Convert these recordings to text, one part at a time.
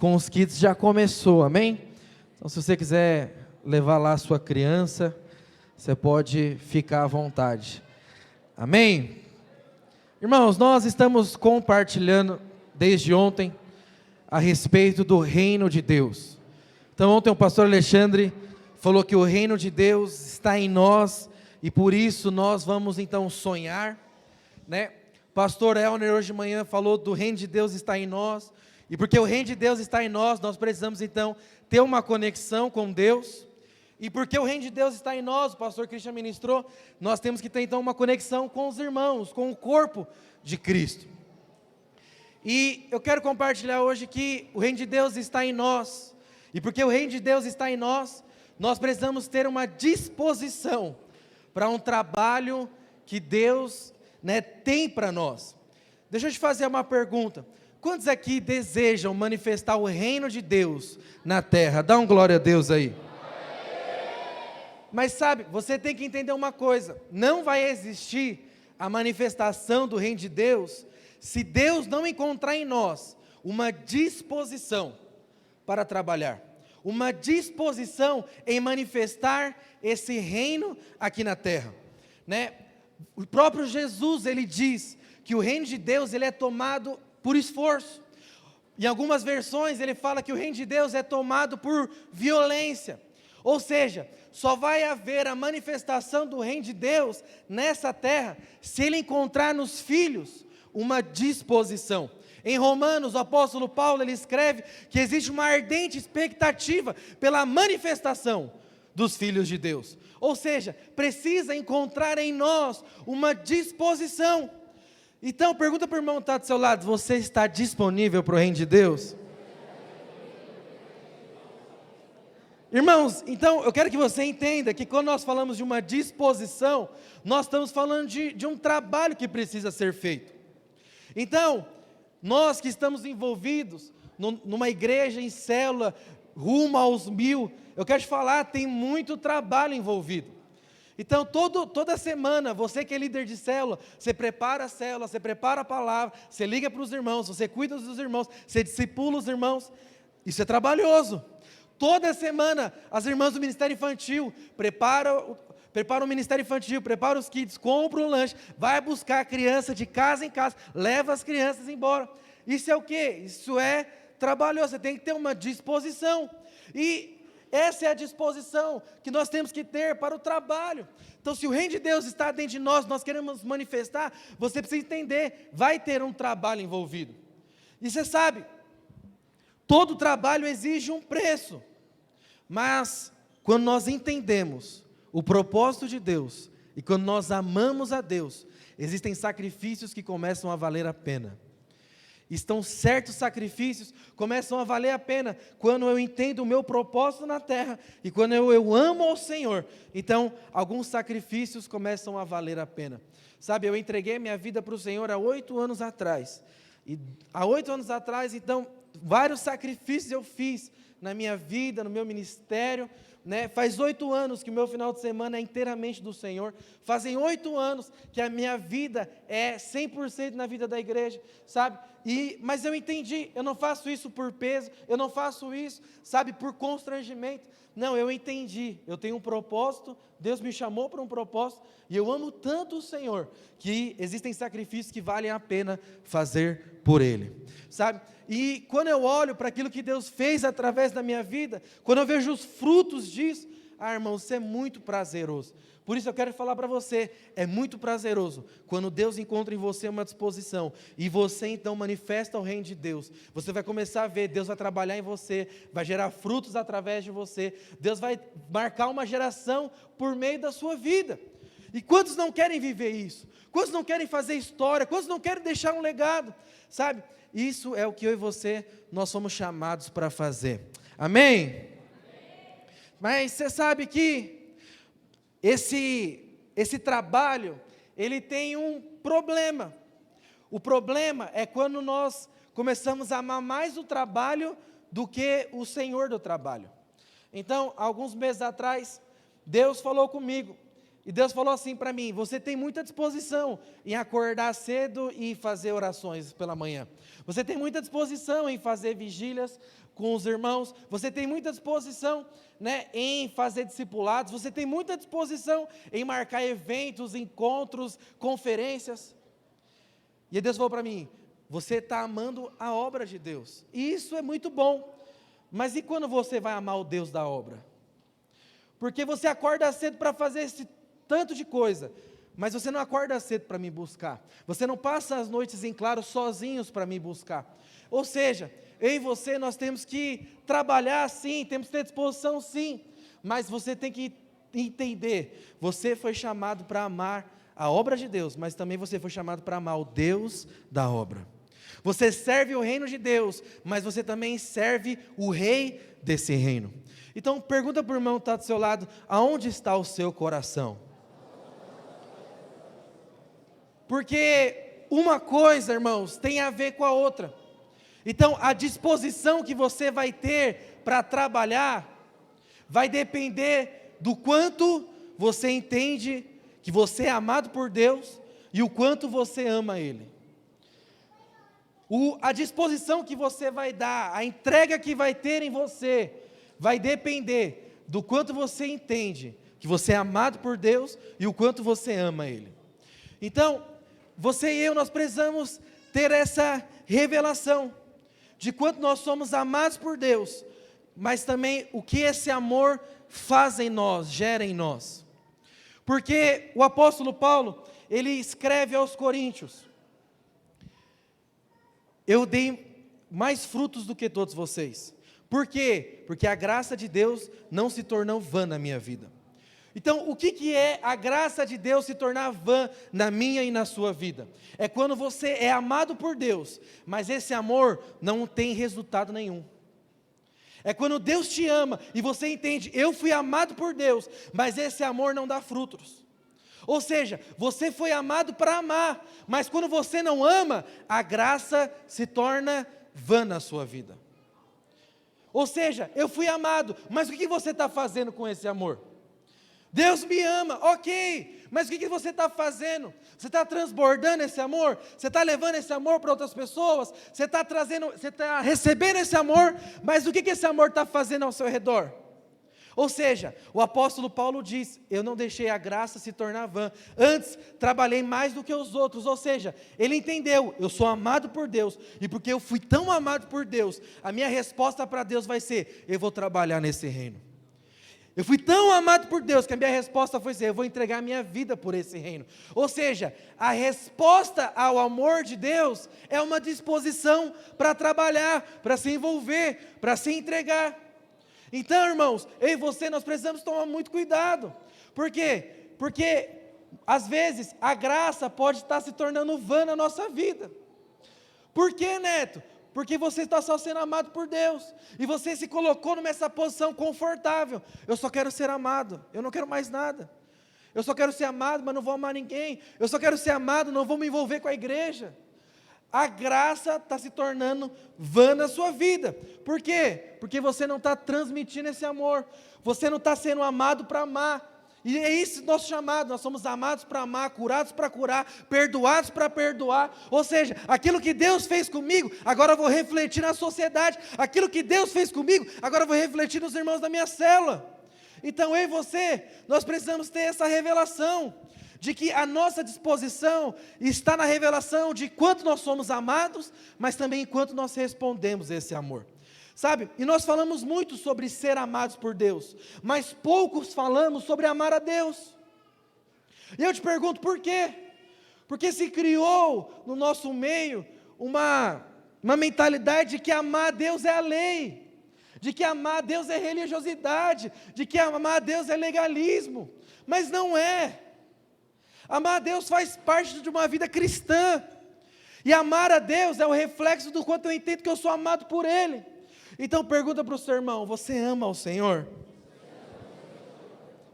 com os kids já começou, amém? Então, se você quiser levar lá a sua criança, você pode ficar à vontade, amém? Irmãos, nós estamos compartilhando desde ontem a respeito do reino de Deus. Então, ontem o pastor Alexandre falou que o reino de Deus está em nós e por isso nós vamos então sonhar, né? Pastor Elner hoje de manhã falou do reino de Deus está em nós, e porque o reino de Deus está em nós, nós precisamos então ter uma conexão com Deus, e porque o reino de Deus está em nós, o pastor Christian ministrou, nós temos que ter então uma conexão com os irmãos, com o corpo de Cristo. E eu quero compartilhar hoje que o reino de Deus está em nós, e porque o reino de Deus está em nós, nós precisamos ter uma disposição para um trabalho que Deus tem para nós. Deixa eu te fazer uma pergunta. Quantos aqui desejam manifestar o reino de Deus na terra? Dá um glória a Deus aí. Mas sabe, você tem que entender uma coisa. Não vai existir a manifestação do reino de Deus se Deus não encontrar em nós uma disposição para trabalhar. Uma disposição em manifestar esse reino aqui na terra, né? O próprio Jesus, ele diz que o reino de Deus, ele é tomado por esforço. Em algumas versões, ele fala que o reino de Deus é tomado por violência. Ou seja, só vai haver a manifestação do reino de Deus nessa terra, se ele encontrar nos filhos uma disposição. Em Romanos, o apóstolo Paulo, ele escreve que existe uma ardente expectativa pela manifestação dos filhos de Deus. Ou seja, precisa encontrar em nós uma disposição. Então, pergunta para o irmão que está do seu lado, você está disponível para o reino de Deus? Irmãos, então, eu quero que você entenda que quando nós falamos de uma disposição, nós estamos falando de um trabalho que precisa ser feito. Então, nós que estamos envolvidos numa igreja em célula, rumo aos 1000, eu quero te falar, tem muito trabalho envolvido. Então, toda semana, você que é líder de célula, você prepara a célula, você prepara a palavra, você liga para os irmãos, você cuida dos irmãos, você discipula os irmãos, isso é trabalhoso. Toda semana, as irmãs do Ministério Infantil preparam o Ministério Infantil, prepara os kids, compra um lanche, vai buscar a criança de casa em casa, leva as crianças embora. Isso é o quê? Isso é trabalhoso, você tem que ter uma disposição. E essa é a disposição que nós temos que ter para o trabalho. Então, se o reino de Deus está dentro de nós, nós queremos manifestar, você precisa entender, vai ter um trabalho envolvido. E você sabe, todo trabalho exige um preço, mas quando nós entendemos o propósito de Deus, e quando nós amamos a Deus, existem sacrifícios que começam a valer a pena. Estão certos sacrifícios começam a valer a pena quando eu entendo o meu propósito na terra e quando eu amo ao Senhor. Então, alguns sacrifícios começam a valer a pena. Sabe, eu entreguei minha vida para o Senhor há 8 anos atrás. E há 8 anos atrás, então, vários sacrifícios eu fiz na minha vida, no meu ministério, né? Faz 8 anos que o meu final de semana é inteiramente do Senhor. Fazem 8 anos que a minha vida é 100% na vida da igreja, sabe? Mas eu entendi, eu não faço isso por peso, eu não faço isso, sabe, por constrangimento. Não, eu entendi, eu tenho um propósito, Deus me chamou para um propósito, e eu amo tanto o Senhor, que existem sacrifícios que valem a pena fazer por Ele, sabe? E quando eu olho para aquilo que Deus fez através da minha vida, quando eu vejo os frutos disso, irmão, isso é muito prazeroso. Por isso eu quero falar para você, é muito prazeroso quando Deus encontra em você uma disposição e você então manifesta o reino de Deus. Você vai começar a ver, Deus vai trabalhar em você, vai gerar frutos através de você, Deus vai marcar uma geração por meio da sua vida. E quantos não querem viver isso? Quantos não querem fazer história? Quantos não querem deixar um legado? Sabe? Isso é o que eu e você, nós somos chamados para fazer. Amém? Mas você sabe que esse trabalho, ele tem um problema. O problema é quando nós começamos a amar mais o trabalho do que o Senhor do trabalho. Então, alguns meses atrás, Deus falou comigo, E Deus falou assim para mim: você tem muita disposição em acordar cedo e fazer orações pela manhã. Você tem muita disposição em fazer vigílias com os irmãos. Você tem muita disposição, né, em fazer discipulados. Você tem muita disposição em marcar eventos, encontros, conferências. E Deus falou para mim: você está amando a obra de Deus. E isso é muito bom. Mas e quando você vai amar o Deus da obra? Porque você acorda cedo para fazer esse tanto de coisa, mas você não acorda cedo para me buscar. Você não passa as noites em claro sozinhos para me buscar. Ou seja, eu e você, nós temos que trabalhar sim, temos que ter disposição sim, mas você tem que entender, você foi chamado para amar a obra de Deus, mas também você foi chamado para amar o Deus da obra. Você serve o reino de Deus, mas você também serve o rei desse reino. Então pergunta para o irmão que está do seu lado: aonde está o seu coração? Porque uma coisa, irmãos, tem a ver com a outra. Então, a disposição que você vai ter para trabalhar vai depender do quanto você entende que você é amado por Deus e o quanto você ama Ele. A disposição que você vai dar, a entrega que vai ter em você, vai depender do quanto você entende que você é amado por Deus e o quanto você ama Ele. Então, você e eu, nós precisamos ter essa revelação de quanto nós somos amados por Deus, mas também o que esse amor faz em nós, gera em nós. Porque o apóstolo Paulo, ele escreve aos Coríntios: eu dei mais frutos do que todos vocês. Por quê? Porque a graça de Deus não se tornou vã na minha vida. Então, o que é a graça de Deus se tornar vã na minha e na sua vida? É quando você é amado por Deus, mas esse amor não tem resultado nenhum. É quando Deus te ama e você entende: eu fui amado por Deus, mas esse amor não dá frutos. Ou seja, você foi amado para amar, mas quando você não ama, a graça se torna vã na sua vida. Ou seja, eu fui amado, mas o que você está fazendo com esse amor? Deus me ama, ok, mas o que você está fazendo? Você está transbordando esse amor? Você está levando esse amor para outras pessoas? Você está recebendo esse amor, mas o que esse amor está fazendo ao seu redor? Ou seja, o apóstolo Paulo diz: eu não deixei a graça se tornar vã, antes trabalhei mais do que os outros. Ou seja, ele entendeu: eu sou amado por Deus, e porque eu fui tão amado por Deus, a minha resposta para Deus vai ser: eu vou trabalhar nesse reino. Eu fui tão amado por Deus que a minha resposta foi ser: eu vou entregar a minha vida por esse reino. Ou seja, a resposta ao amor de Deus é uma disposição para trabalhar, para se envolver, para se entregar. Então, irmãos, eu e você, nós precisamos tomar muito cuidado. Por quê? Porque, às vezes, a graça pode estar se tornando vã na nossa vida. Por quê, Neto? Porque você está só sendo amado por Deus, e você se colocou nessa posição confortável: eu só quero ser amado, eu não quero mais nada. Eu só quero ser amado, mas não vou amar ninguém. Eu só quero ser amado, não vou me envolver com a igreja. A graça está se tornando vã na sua vida. Por quê? Porque você não está transmitindo esse amor, você não está sendo amado para amar. E é isso o nosso chamado: nós somos amados para amar, curados para curar, perdoados para perdoar. Ou seja, aquilo que Deus fez comigo, agora eu vou refletir na sociedade. Aquilo que Deus fez comigo, agora eu vou refletir nos irmãos da minha célula. Então eu e você, nós precisamos ter essa revelação, de que a nossa disposição está na revelação de quanto nós somos amados, mas também enquanto nós respondemos esse amor. Sabe, e nós falamos muito sobre ser amados por Deus, mas poucos falamos sobre amar a Deus. E eu te pergunto, por quê? Porque se criou no nosso meio uma mentalidade de que amar a Deus é a lei, de que amar a Deus é religiosidade, de que amar a Deus é legalismo, mas não é. Amar a Deus faz parte de uma vida cristã, e amar a Deus é o reflexo do quanto eu entendo que eu sou amado por Ele. Então pergunta para o seu irmão: você ama o Senhor?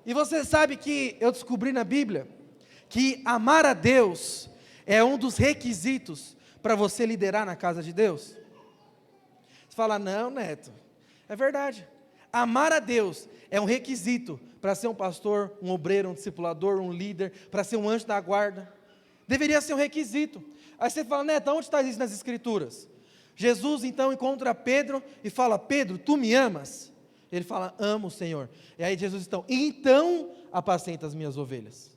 E você sabe que eu descobri na Bíblia que amar a Deus é um dos requisitos para você liderar na casa de Deus? Você fala: não, Neto, é verdade. Amar a Deus é um requisito para ser um pastor, um obreiro, um discipulador, um líder, para ser um anjo da guarda. Deveria ser um requisito. Aí você fala, Neto, onde está isso nas Escrituras? Jesus então encontra Pedro e fala, Pedro, tu me amas? Ele fala, amo, Senhor. E aí Jesus então apacenta as minhas ovelhas.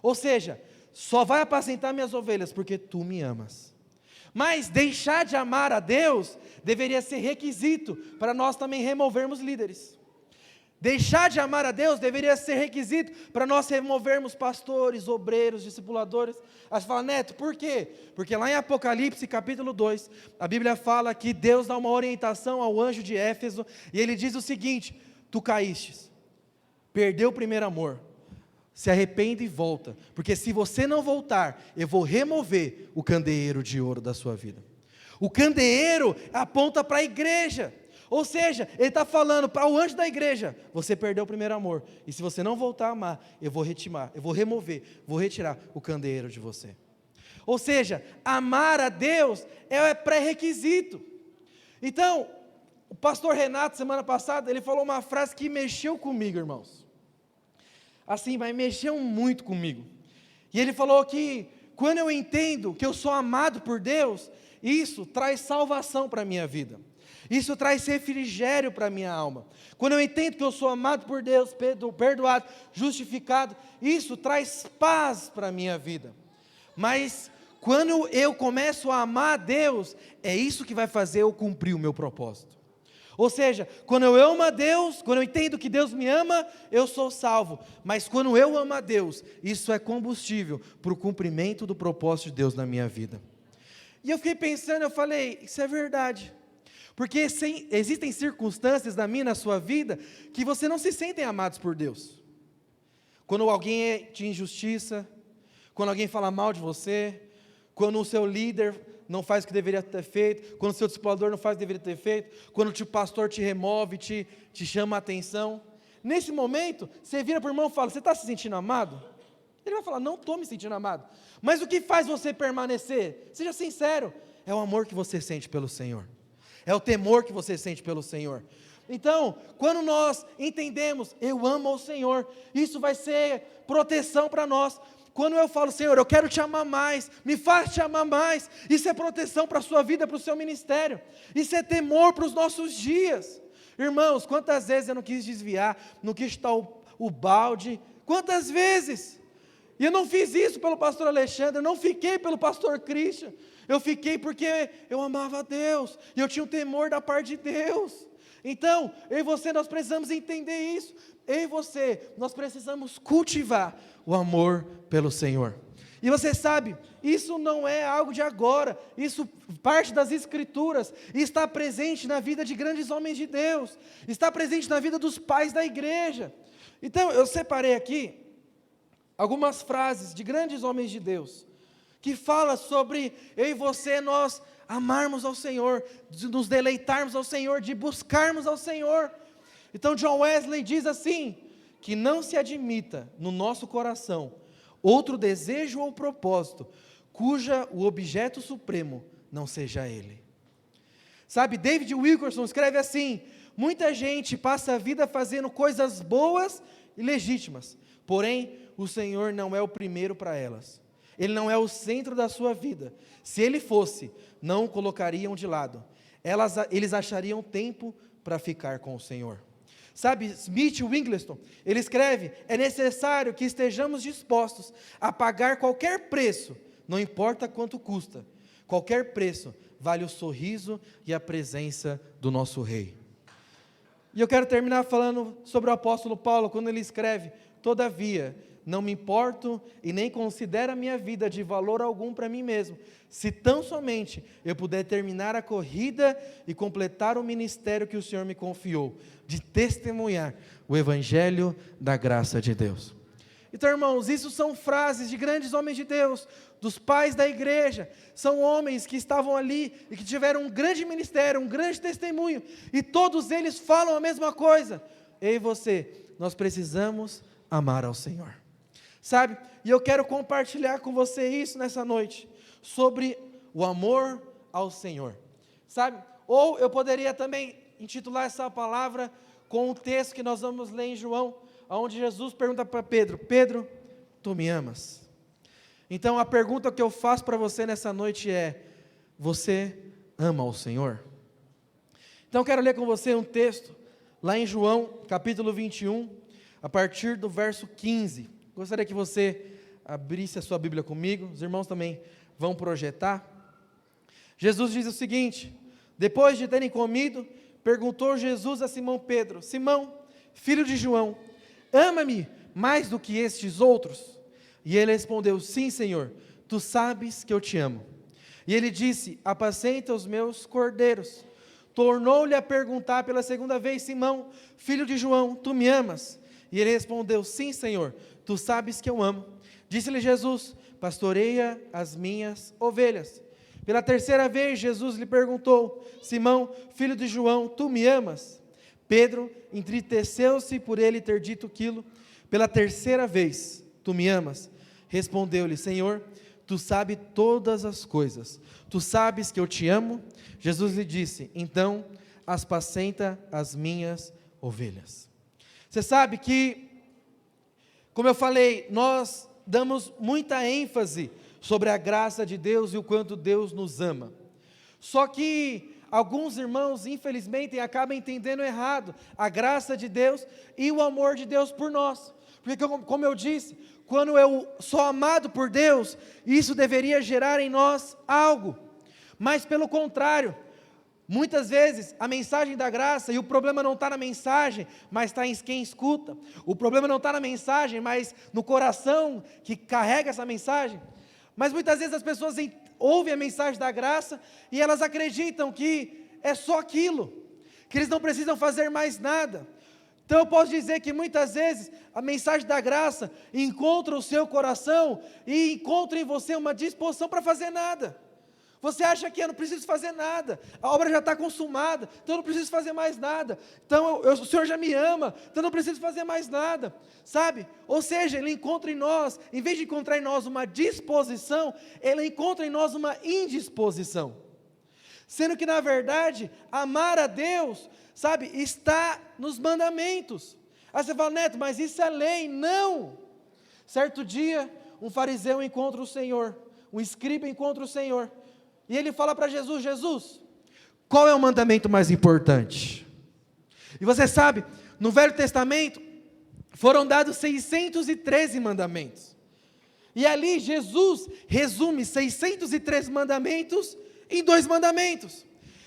Ou seja, só vai apacentar minhas ovelhas porque tu me amas. Mas deixar de amar a Deus deveria ser requisito para nós também removermos líderes. Deixar de amar a Deus deveria ser requisito para nós removermos pastores, obreiros, discipuladores. Aí você fala, Neto, por quê? Porque lá em Apocalipse capítulo 2, a Bíblia fala que Deus dá uma orientação ao anjo de Éfeso, e ele diz o seguinte, tu caístes, perdeu o primeiro amor, se arrepende e volta, porque se você não voltar, eu vou remover o candeeiro de ouro da sua vida. O candeeiro aponta para a igreja, ou seja, ele está falando para o anjo da igreja, você perdeu o primeiro amor, e se você não voltar a amar, eu vou remover, vou retirar o candeeiro de você. Ou seja, amar a Deus é pré-requisito. Então, o pastor Renato, semana passada, ele falou uma frase que mexeu comigo, irmãos. Assim, mas mexeu muito comigo. E ele falou que, quando eu entendo que eu sou amado por Deus, isso traz salvação para a minha vida. Isso traz refrigério para a minha alma. Quando eu entendo que eu sou amado por Deus, perdoado, justificado, isso traz paz para a minha vida. Mas, quando eu começo a amar a Deus, é isso que vai fazer eu cumprir o meu propósito. Ou seja, quando eu amo a Deus, quando eu entendo que Deus me ama, eu sou salvo. Mas quando eu amo a Deus, isso é combustível para o cumprimento do propósito de Deus na minha vida. E eu fiquei pensando, eu falei, isso é verdade. Porque existem circunstâncias na minha e na sua vida que você não se sentem amados por Deus. Quando alguém te injustiça, quando alguém fala mal de você, quando o seu líder não faz o que deveria ter feito, quando o seu discipulador não faz o que deveria ter feito, quando o pastor te remove, te chama a atenção. Nesse momento, você vira para o irmão e fala, você está se sentindo amado? Ele vai falar, não estou me sentindo amado. Mas o que faz você permanecer? Seja sincero, é o amor que você sente pelo Senhor. É o temor que você sente pelo Senhor. Então, quando nós entendemos, eu amo ao Senhor, isso vai ser proteção para nós. Quando eu falo, Senhor, eu quero te amar mais, me faz te amar mais, isso é proteção para a sua vida, para o seu ministério, isso é temor para os nossos dias. Irmãos, quantas vezes eu não quis desviar, não quis chutar o balde, quantas vezes? E eu não fiz isso pelo pastor Alexandre, eu não fiquei pelo pastor Christian, eu fiquei porque eu amava a Deus, e eu tinha um temor da parte de Deus. Então, eu e você, nós precisamos entender isso. Eu e você, nós precisamos cultivar o amor pelo Senhor. E você sabe, isso não é algo de agora, isso parte das Escrituras, e está presente na vida de grandes homens de Deus, está presente na vida dos pais da igreja. Então, eu separei aqui algumas frases de grandes homens de Deus, que fala sobre eu e você, nós amarmos ao Senhor, de nos deleitarmos ao Senhor, de buscarmos ao Senhor. Então John Wesley diz assim, que não se admita no nosso coração outro desejo ou propósito, cuja o objeto supremo não seja Ele. Sabe, David Wilkerson escreve assim, muita gente passa a vida fazendo coisas boas e legítimas, porém o Senhor não é o primeiro para elas. Ele não é o centro da sua vida. Se Ele fosse, não o colocariam de lado. Eles achariam tempo para ficar com o Senhor. Sabe, Smith Wiggleston, ele escreve, é necessário que estejamos dispostos a pagar qualquer preço, não importa quanto custa, qualquer preço vale o sorriso e a presença do nosso Rei. E eu quero terminar falando sobre o apóstolo Paulo, quando ele escreve, todavia, não me importo e nem considero a minha vida de valor algum para mim mesmo, se tão somente eu puder terminar a corrida e completar o ministério que o Senhor me confiou, de testemunhar o Evangelho da graça de Deus. Então, irmãos, isso são frases de grandes homens de Deus, dos pais da igreja, são homens que estavam ali e que tiveram um grande ministério, um grande testemunho, e todos eles falam a mesma coisa, eu e você, nós precisamos amar ao Senhor. Sabe, e eu quero compartilhar com você isso nessa noite, sobre o amor ao Senhor, sabe, ou eu poderia também intitular essa palavra com um texto que nós vamos ler em João, onde Jesus pergunta para Pedro: Pedro, tu me amas? Então a pergunta que eu faço para você nessa noite é: você ama o Senhor? Então quero ler com você um texto, lá em João, capítulo 21, a partir do verso 15. Gostaria que você abrisse a sua Bíblia comigo, os irmãos também vão projetar. Jesus diz o seguinte: depois de terem comido, perguntou Jesus a Simão Pedro: Simão, filho de João, ama-me mais do que estes outros? E ele respondeu: sim, Senhor, tu sabes que eu te amo. E ele disse: apacenta os meus cordeiros. Tornou-lhe a perguntar pela segunda vez: Simão, filho de João, tu me amas? E ele respondeu: sim, Senhor, tu sabes que eu amo. Disse-lhe Jesus: pastoreia as minhas ovelhas. Pela terceira vez Jesus lhe perguntou: Simão, filho de João, tu me amas? Pedro entristeceu-se por ele ter dito aquilo. Pela terceira vez: tu me amas? Respondeu-lhe: Senhor, tu sabes todas as coisas, tu sabes que eu te amo. Jesus lhe disse: então apacenta as minhas ovelhas. Você sabe que, como eu falei, nós damos muita ênfase sobre a graça de Deus e o quanto Deus nos ama. Só que alguns irmãos, infelizmente, acabam entendendo errado a graça de Deus e o amor de Deus por nós. Porque, como eu disse, quando eu sou amado por Deus, isso deveria gerar em nós algo. Mas pelo contrário, muitas vezes a mensagem da graça, e o problema não está na mensagem, mas está em quem escuta. O problema não está na mensagem, mas no coração que carrega essa mensagem. Mas muitas vezes as pessoas ouvem a mensagem da graça e elas acreditam que é só aquilo, que eles não precisam fazer mais nada. Então eu posso dizer que muitas vezes a mensagem da graça encontra o seu coração e encontra em você uma disposição para fazer nada. Você acha que eu não preciso fazer nada, a obra já está consumada, então eu não preciso fazer mais nada, então o Senhor já me ama, então eu não preciso fazer mais nada, sabe? Ou seja, Ele encontra em nós, em vez de encontrar em nós uma disposição, Ele encontra em nós uma indisposição, sendo que na verdade, amar a Deus, sabe, está nos mandamentos. Aí você fala: Neto, mas isso é lei. Não! Certo dia, um fariseu encontra o Senhor, um escriba encontra o Senhor, e ele fala para Jesus: Jesus, qual é o mandamento mais importante? E você sabe, no Velho Testamento, foram dados 613 mandamentos, e ali Jesus resume 613 mandamentos em 2 mandamentos,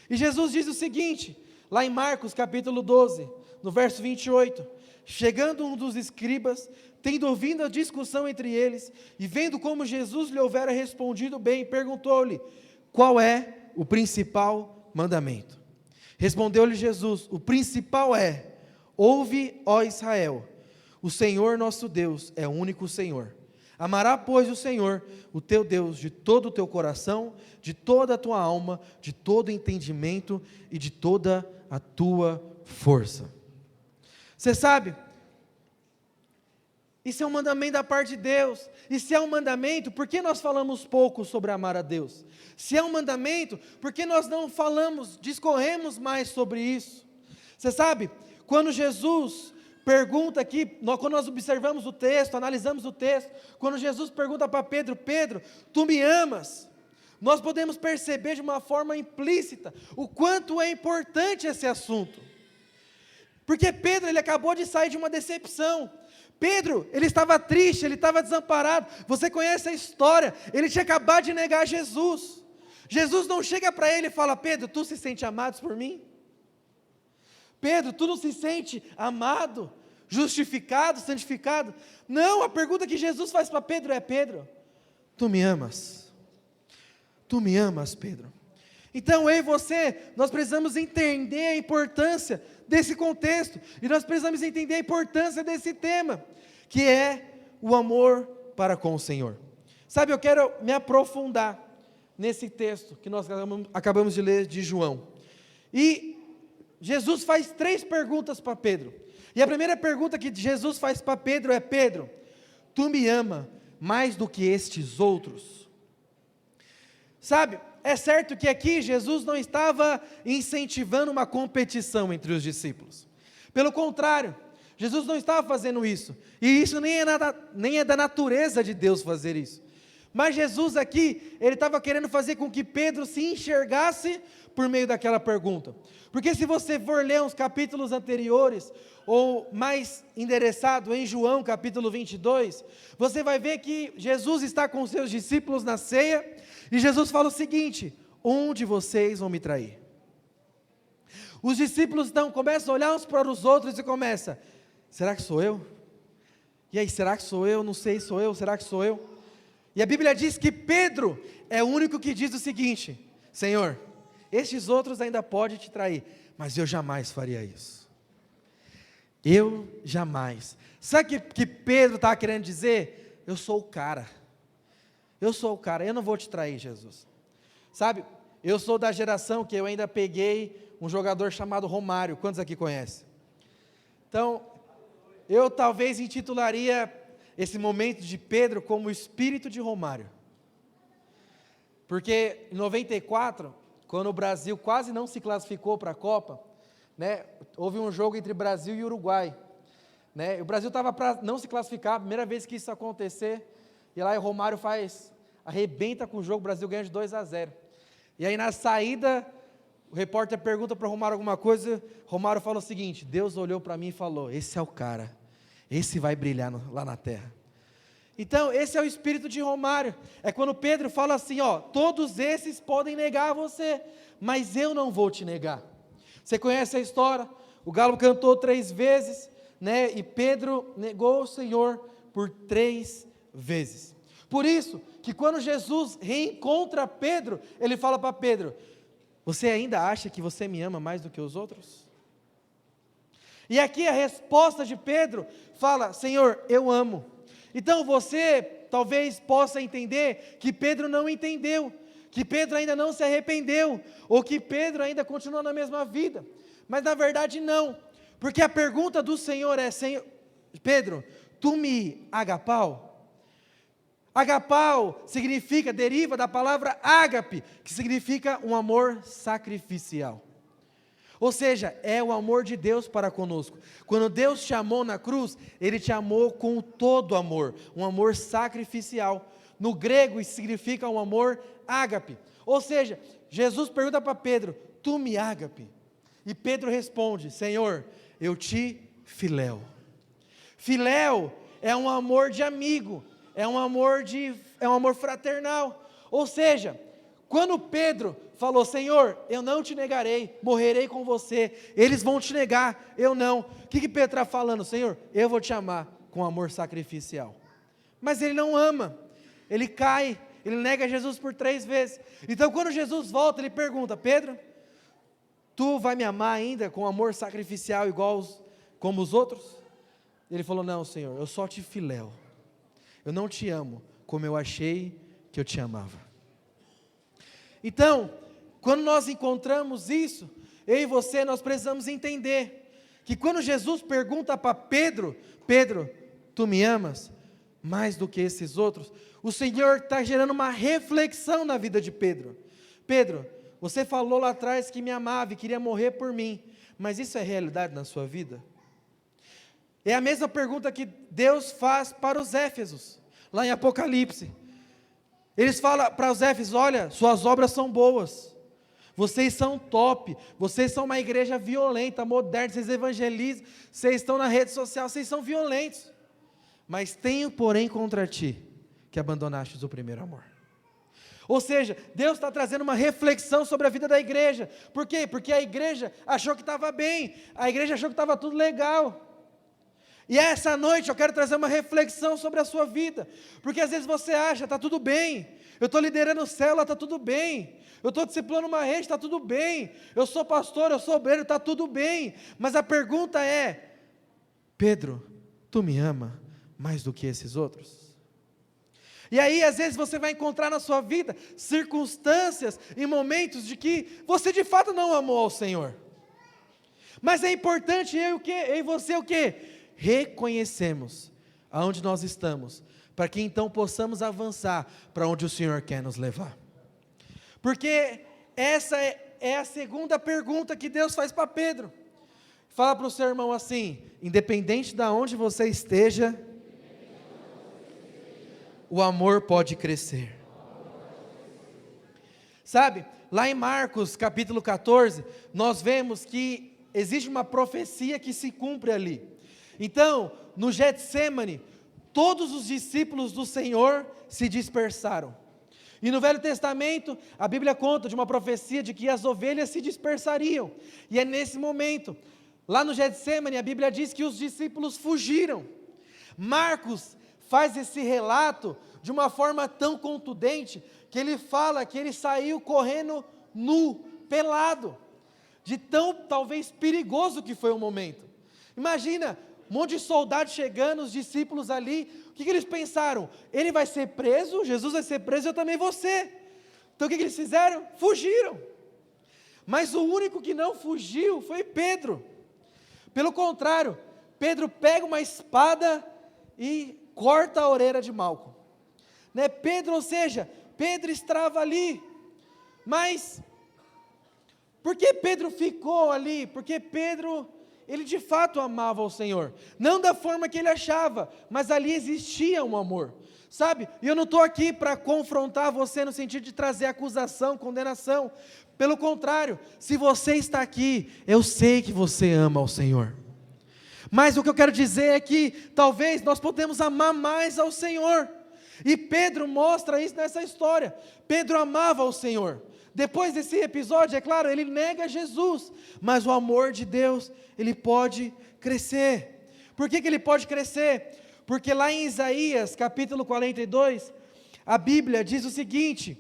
e Jesus diz o seguinte, lá em Marcos capítulo 12, no verso 28, chegando um dos escribas, tendo ouvido a discussão entre eles, e vendo como Jesus lhe houvera respondido bem, perguntou-lhe: qual é o principal mandamento? Respondeu-lhe Jesus: o principal é: ouve, ó Israel, o Senhor nosso Deus é o único Senhor. Amará, pois, o Senhor, o teu Deus, de todo o teu coração, de toda a tua alma, de todo o entendimento e de toda a tua força. Você sabe, isso é um mandamento da parte de Deus. E se é um mandamento, por que nós falamos pouco sobre amar a Deus? Se é um mandamento, por que nós não falamos, discorremos mais sobre isso? Você sabe, quando Jesus pergunta aqui, quando nós observamos o texto, analisamos o texto, quando Jesus pergunta para Pedro: Pedro, tu me amas? Nós podemos perceber de uma forma implícita o quanto é importante esse assunto. Porque Pedro, ele acabou de sair de uma decepção. Pedro, ele estava triste, ele estava desamparado. Você conhece a história, ele tinha acabado de negar Jesus. Jesus não chega para ele e fala: Pedro, tu se sente amado por mim? Pedro, tu não se sente amado, justificado, santificado? Não, a pergunta que Jesus faz para Pedro é: Pedro, tu me amas? Tu me amas, Pedro? Então eu e você, nós precisamos entender a importância desse contexto, e nós precisamos entender a importância desse tema, que é o amor para com o Senhor. Sabe, eu quero me aprofundar nesse texto que nós acabamos de ler de João, e Jesus faz 3 perguntas para Pedro, e a primeira pergunta que Jesus faz para Pedro é: Pedro, tu me ama mais do que estes outros? Sabe, é certo que aqui Jesus não estava incentivando uma competição entre os discípulos. Pelo contrário, Jesus não estava fazendo isso. E isso nem é da natureza de Deus fazer isso. Mas Jesus aqui, ele estava querendo fazer com que Pedro se enxergasse por meio daquela pergunta. Porque se você for ler uns capítulos anteriores, ou mais endereçado em João capítulo 22, você vai ver que Jesus está com os seus discípulos na ceia, e Jesus fala o seguinte: um de vocês vão me trair. Os discípulos então começam a olhar uns para os outros e começam: será que sou eu? E aí, será que sou eu? Não sei, sou eu? Será que sou eu? E a Bíblia diz que Pedro é o único que diz o seguinte: Senhor, estes outros ainda podem te trair, mas eu jamais faria isso. Eu jamais. Sabe o que Pedro estava querendo dizer? Eu sou o cara. Eu sou o cara, eu não vou te trair, Jesus. Sabe, eu sou da geração que eu ainda peguei um jogador chamado Romário. Quantos aqui conhecem? Então, eu talvez intitularia esse momento de Pedro como o espírito de Romário. Porque em 94, quando o Brasil quase não se classificou para a Copa, né, houve um jogo entre Brasil e Uruguai. Né, o Brasil estava para não se classificar, a primeira vez que isso acontecer, e lá o Romário arrebenta com o jogo, o Brasil ganha de 2-0. E aí na saída, o repórter pergunta para o Romário alguma coisa, Romário fala o seguinte: Deus olhou para mim e falou: esse é o cara, esse vai brilhar lá na terra. Então, esse é o espírito de Romário, é quando Pedro fala assim, ó, todos esses podem negar você, mas eu não vou te negar. Você conhece a história? O galo cantou 3 vezes, né, e Pedro negou o Senhor por 3 vezes. Por isso, que quando Jesus reencontra Pedro, ele fala para Pedro: você ainda acha que você me ama mais do que os outros? E aqui a resposta de Pedro fala: Senhor, eu amo. Então você talvez possa entender que Pedro não entendeu, que Pedro ainda não se arrependeu, ou que Pedro ainda continua na mesma vida, mas na verdade não, porque a pergunta do Senhor é: Senhor, Pedro, tu me agapau? Agapau deriva da palavra ágape, que significa um amor sacrificial. Ou seja, é o amor de Deus para conosco. Quando Deus te amou na cruz, Ele te amou com todo amor, um amor sacrificial. No grego isso significa um amor ágape. Ou seja, Jesus pergunta para Pedro: tu me ágape? E Pedro responde: Senhor, eu te filéu. Filéu é um amor de amigo, é um amor fraternal. Ou seja, quando Pedro falou: Senhor, eu não te negarei, morrerei com você, eles vão te negar, eu não. O que Pedro está falando? Senhor, eu vou te amar com amor sacrificial. Mas ele não ama, ele cai, ele nega Jesus por 3 vezes. Então quando Jesus volta, ele pergunta: Pedro, tu vai me amar ainda com amor sacrificial como os outros? Ele falou: não, Senhor, eu só te filéu, eu não te amo como eu achei que eu te amava. Então, quando nós encontramos isso, eu e você, nós precisamos entender, que quando Jesus pergunta para Pedro: Pedro, tu me amas mais do que esses outros? O Senhor está gerando uma reflexão na vida de Pedro. Pedro, você falou lá atrás que me amava e queria morrer por mim, mas isso é realidade na sua vida? É a mesma pergunta que Deus faz para os Éfesos, lá em Apocalipse. Eles falam para os Éfesos: olha, suas obras são boas, vocês são top, vocês são uma igreja violenta, moderna, vocês evangelizam, vocês estão na rede social, vocês são violentos, mas tenho porém contra ti, que abandonastes o primeiro amor. Ou seja, Deus está trazendo uma reflexão sobre a vida da igreja. Por quê? Porque a igreja achou que estava bem, a igreja achou que estava tudo legal. E essa noite eu quero trazer uma reflexão sobre a sua vida, porque às vezes você acha: está tudo bem, eu estou liderando célula, está tudo bem, eu estou discipulando uma rede, está tudo bem, eu sou pastor, eu sou obreiro, está tudo bem, mas a pergunta é: Pedro, tu me ama mais do que esses outros? E aí às vezes você vai encontrar na sua vida circunstâncias e momentos de que você de fato não amou ao Senhor, mas é importante eu e você o quê? Reconhecemos aonde nós estamos, para que então possamos avançar para onde o Senhor quer nos levar. Porque essa é a segunda pergunta que Deus faz para Pedro. Fala para o seu irmão assim: independente de onde você esteja, o amor pode crescer. Sabe, lá em Marcos capítulo 14, nós vemos que existe uma profecia que se cumpre ali. Então, no Getsêmani, todos os discípulos do Senhor se dispersaram. E no Velho Testamento, a Bíblia conta de uma profecia de que as ovelhas se dispersariam. E é nesse momento, lá no Getsêmani, a Bíblia diz que os discípulos fugiram. Marcos faz esse relato de uma forma tão contundente, que ele fala que ele saiu correndo nu, pelado, de tão talvez perigoso que foi o momento. Imagina, um monte de soldados chegando, os discípulos ali, o que eles pensaram? Ele vai ser preso, Jesus vai ser preso, eu também vou ser. Então o que eles fizeram? Fugiram. Mas o único que não fugiu foi Pedro. Pelo contrário, Pedro pega uma espada e corta a orelha de Malco. Pedro, ou seja, Pedro estava ali. Mas por que Pedro ficou ali? Porque Pedro, ele de fato amava o Senhor, não da forma que ele achava, mas ali existia um amor, sabe? E eu não estou aqui para confrontar você no sentido de trazer acusação, condenação. Pelo contrário, se você está aqui, eu sei que você ama o Senhor. Mas o que eu quero dizer é que talvez nós podemos amar mais ao Senhor. E Pedro mostra isso nessa história. Pedro amava o Senhor. Depois desse episódio, é claro, ele nega Jesus, mas o amor de Deus, ele pode crescer. Por que ele pode crescer? Porque lá em Isaías, capítulo 42, a Bíblia diz o seguinte: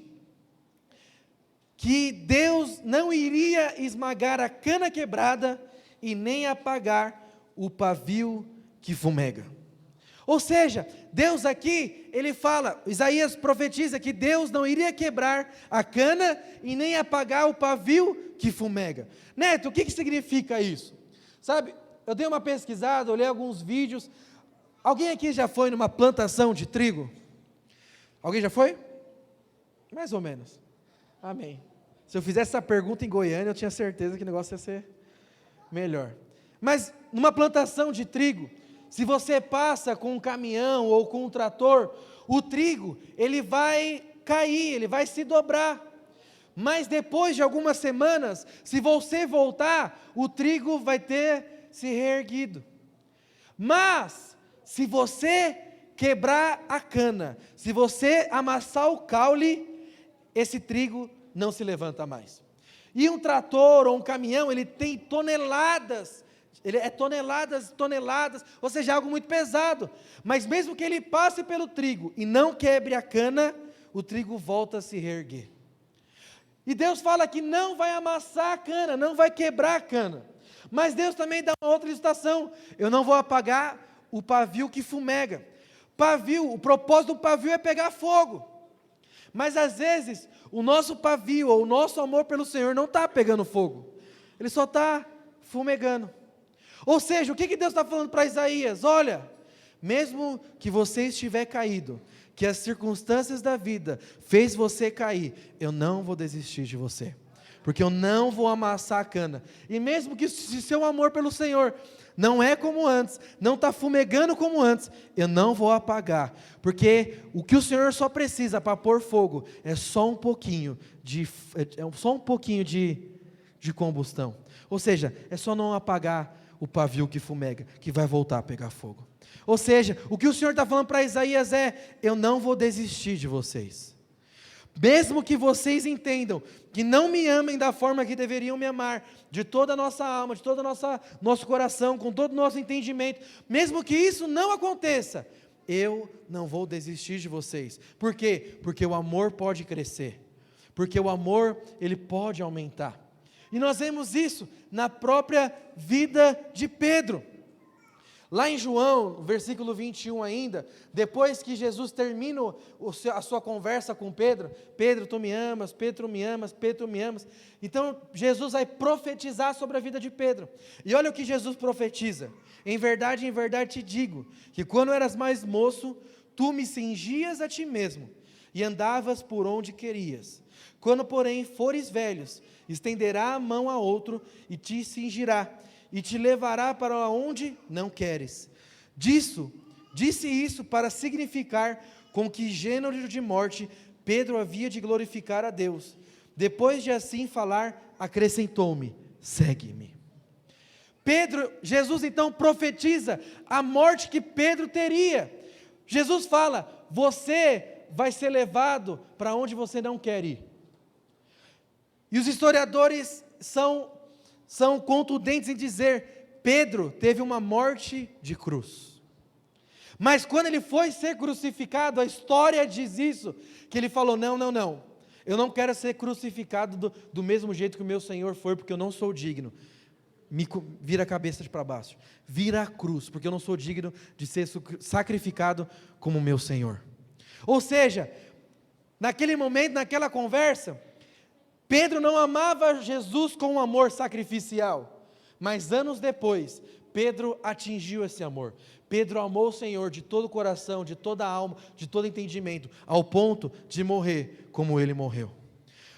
que Deus não iria esmagar a cana quebrada e nem apagar o pavio que fumega. Ou seja, Deus aqui, ele fala, Isaías profetiza que Deus não iria quebrar a cana e nem apagar o pavio que fumega. Neto, o que significa isso? Sabe, eu dei uma pesquisada, olhei alguns vídeos. Alguém aqui já foi numa plantação de trigo? Alguém já foi? Mais ou menos. Amém. Se eu fizesse essa pergunta em Goiânia, eu tinha certeza que o negócio ia ser melhor. Mas numa plantação de trigo, se você passa com um caminhão ou com um trator, o trigo, ele vai cair, ele vai se dobrar. Mas depois de algumas semanas, se você voltar, o trigo vai ter se reerguido. Mas, se você quebrar a cana, se você amassar o caule, esse trigo não se levanta mais. E um trator ou um caminhão, ele tem toneladas, toneladas, ou seja, algo muito pesado. Mas mesmo que ele passe pelo trigo e não quebre a cana, o trigo volta a se reerguer. E Deus fala que não vai amassar a cana, não vai quebrar a cana. Mas Deus também dá uma outra licitação: eu não vou apagar o pavio que fumega. Pavio, o propósito do pavio é pegar fogo. Mas às vezes, o nosso pavio, ou o nosso amor pelo Senhor não está pegando fogo. Ele só está fumegando. Ou seja, o que Deus está falando para Isaías? Olha, mesmo que você estiver caído, que as circunstâncias da vida fez você cair, eu não vou desistir de você, porque eu não vou amassar a cana. E mesmo que se seu amor pelo Senhor não é como antes, não está fumegando como antes, eu não vou apagar, porque o que o Senhor só precisa para pôr fogo é só um pouquinho de combustão. Ou seja, é só não apagar o pavio que fumega, que vai voltar a pegar fogo. Ou seja, o que o Senhor está falando para Isaías é: eu não vou desistir de vocês. Mesmo que vocês entendam que não me amem da forma que deveriam me amar, de toda a nossa alma, de todo o nosso coração, com todo o nosso entendimento, mesmo que isso não aconteça, eu não vou desistir de vocês. Por quê? Porque o amor pode crescer, porque o amor, ele pode aumentar. E nós vemos isso na própria vida de Pedro. Lá em João, versículo 21 ainda, depois que Jesus termina a sua conversa com Pedro: Pedro, tu me amas, Pedro me amas, Pedro me amas. Então Jesus vai profetizar sobre a vida de Pedro. E olha o que Jesus profetiza: em verdade te digo, que quando eras mais moço, tu me cingias a ti mesmo, e andavas por onde querias. Quando, porém, fores velhos, estenderá a mão a outro e te cingirá, e te levará para onde não queres. Disse isso para significar com que gênero de morte Pedro havia de glorificar a Deus. Depois de assim falar, acrescentou-me: segue-me. Jesus então profetiza a morte que Pedro teria. Jesus fala: você vai ser levado para onde você não quer ir. E os historiadores são contundentes em dizer: Pedro teve uma morte de cruz. Mas quando ele foi ser crucificado, a história diz isso, que ele falou: não, eu não quero ser crucificado do mesmo jeito que o meu Senhor foi, porque eu não sou digno. Vira a cabeça para baixo, vira a cruz, porque eu não sou digno de ser sacrificado como meu Senhor. Ou seja, naquele momento, naquela conversa, Pedro não amava Jesus com um amor sacrificial, mas anos depois, Pedro atingiu esse amor. Pedro amou o Senhor de todo o coração, de toda a alma, de todo entendimento, ao ponto de morrer como ele morreu.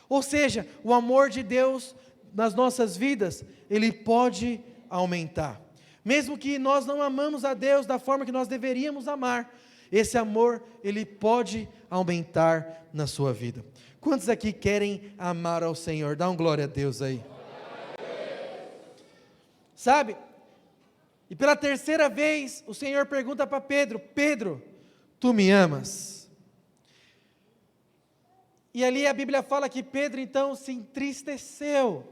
Ou seja, o amor de Deus nas nossas vidas, ele pode aumentar. Mesmo que nós não amamos a Deus da forma que nós deveríamos amar, esse amor, ele pode aumentar na sua vida. Quantos aqui querem amar ao Senhor? Dá um glória a Deus aí. Sabe? E pela terceira vez, o Senhor pergunta para Pedro: Pedro, tu me amas? E ali a Bíblia fala que Pedro então se entristeceu.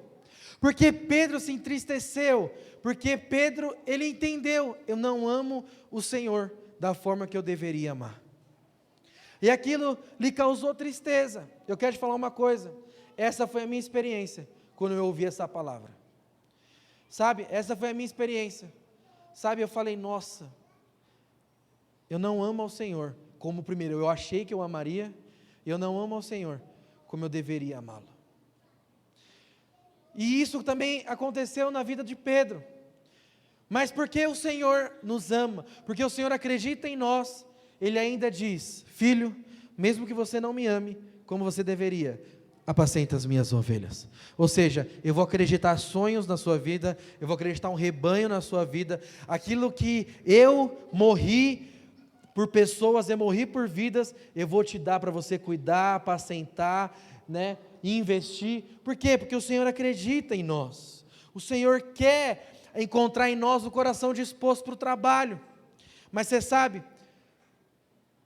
Porque Pedro se entristeceu? Porque Pedro, ele entendeu: eu não amo o Senhor da forma que eu deveria amar. E aquilo lhe causou tristeza. Eu quero te falar uma coisa, essa foi a minha experiência, quando eu ouvi essa palavra. Sabe, essa foi a minha experiência. Sabe, eu falei: nossa, eu não amo ao Senhor como primeiro eu achei que eu amaria, eu não amo ao Senhor como eu deveria amá-lo. E isso também aconteceu na vida de Pedro. Mas porque o Senhor nos ama, porque o Senhor acredita em nós, Ele ainda diz: filho, mesmo que você não me ame como você deveria, apacenta as minhas ovelhas. Ou seja, eu vou acreditar sonhos na sua vida, eu vou acreditar um rebanho na sua vida, aquilo que eu morri por pessoas, eu morri por vidas, eu vou te dar para você cuidar, apacentar, e investir. Por quê? Porque o Senhor acredita em nós, o Senhor quer encontrar em nós o coração disposto para o trabalho. Mas você sabe,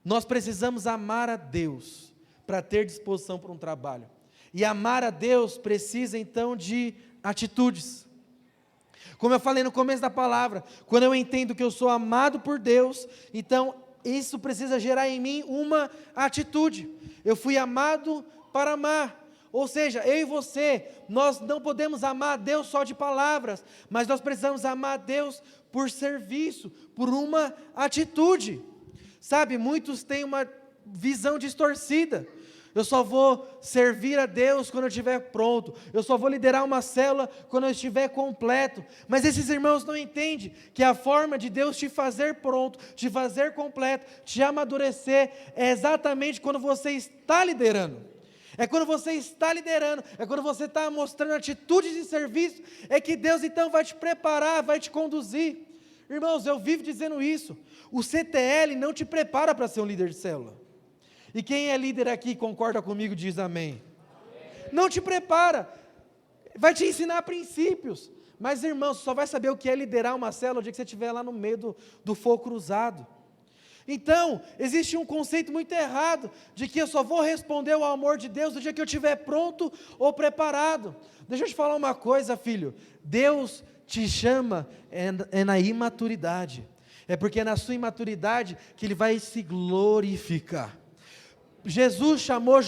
nós precisamos amar a Deus para ter disposição para um trabalho. E amar a Deus precisa então de atitudes. Como eu falei no começo da palavra, quando eu entendo que eu sou amado por Deus, então isso precisa gerar em mim uma atitude. Eu fui amado para amar. Ou seja, eu e você, nós não podemos amar a Deus só de palavras, mas nós precisamos amar a Deus por serviço, por uma atitude. Sabe, muitos têm uma visão distorcida: eu só vou servir a Deus quando eu estiver pronto, eu só vou liderar uma célula quando eu estiver completo. Mas esses irmãos não entendem que a forma de Deus te fazer pronto, te fazer completo, te amadurecer, é exatamente quando você está liderando. É quando você está liderando, é quando você está mostrando atitudes de serviço, é que Deus então vai te preparar, vai te conduzir. Irmãos, eu vivo dizendo isso, o CTL não te prepara para ser um líder de célula. E quem é líder aqui concorda comigo, diz amém. Não te prepara, vai te ensinar princípios, mas irmãos, só vai saber o que é liderar uma célula o dia que você estiver lá no meio do fogo cruzado. Então, existe um conceito muito errado, de que eu só vou responder ao amor de Deus no dia que eu estiver pronto ou preparado. Deixa eu te falar uma coisa, filho, Deus te chama na imaturidade, é porque é na sua imaturidade que Ele vai se glorificar. Jesus chamou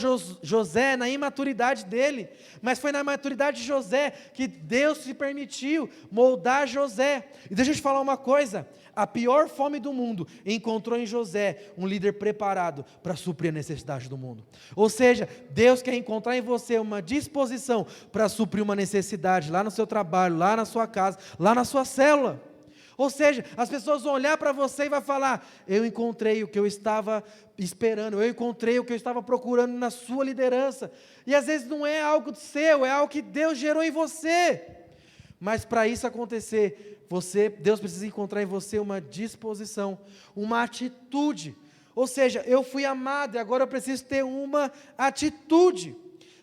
José na imaturidade dele, mas foi na maturidade de José que Deus se permitiu moldar José. E deixa eu te falar uma coisa, a pior fome do mundo encontrou em José um líder preparado para suprir a necessidade do mundo. Ou seja, Deus quer encontrar em você uma disposição para suprir uma necessidade lá no seu trabalho, lá na sua casa, lá na sua célula. Ou seja, as pessoas vão olhar para você e vai falar: eu encontrei o que eu estava esperando, eu encontrei o que eu estava procurando na sua liderança. E às vezes não é algo seu, é algo que Deus gerou em você. Mas para isso acontecer, Deus precisa encontrar em você uma disposição, uma atitude. Ou seja, eu fui amado e agora eu preciso ter uma atitude.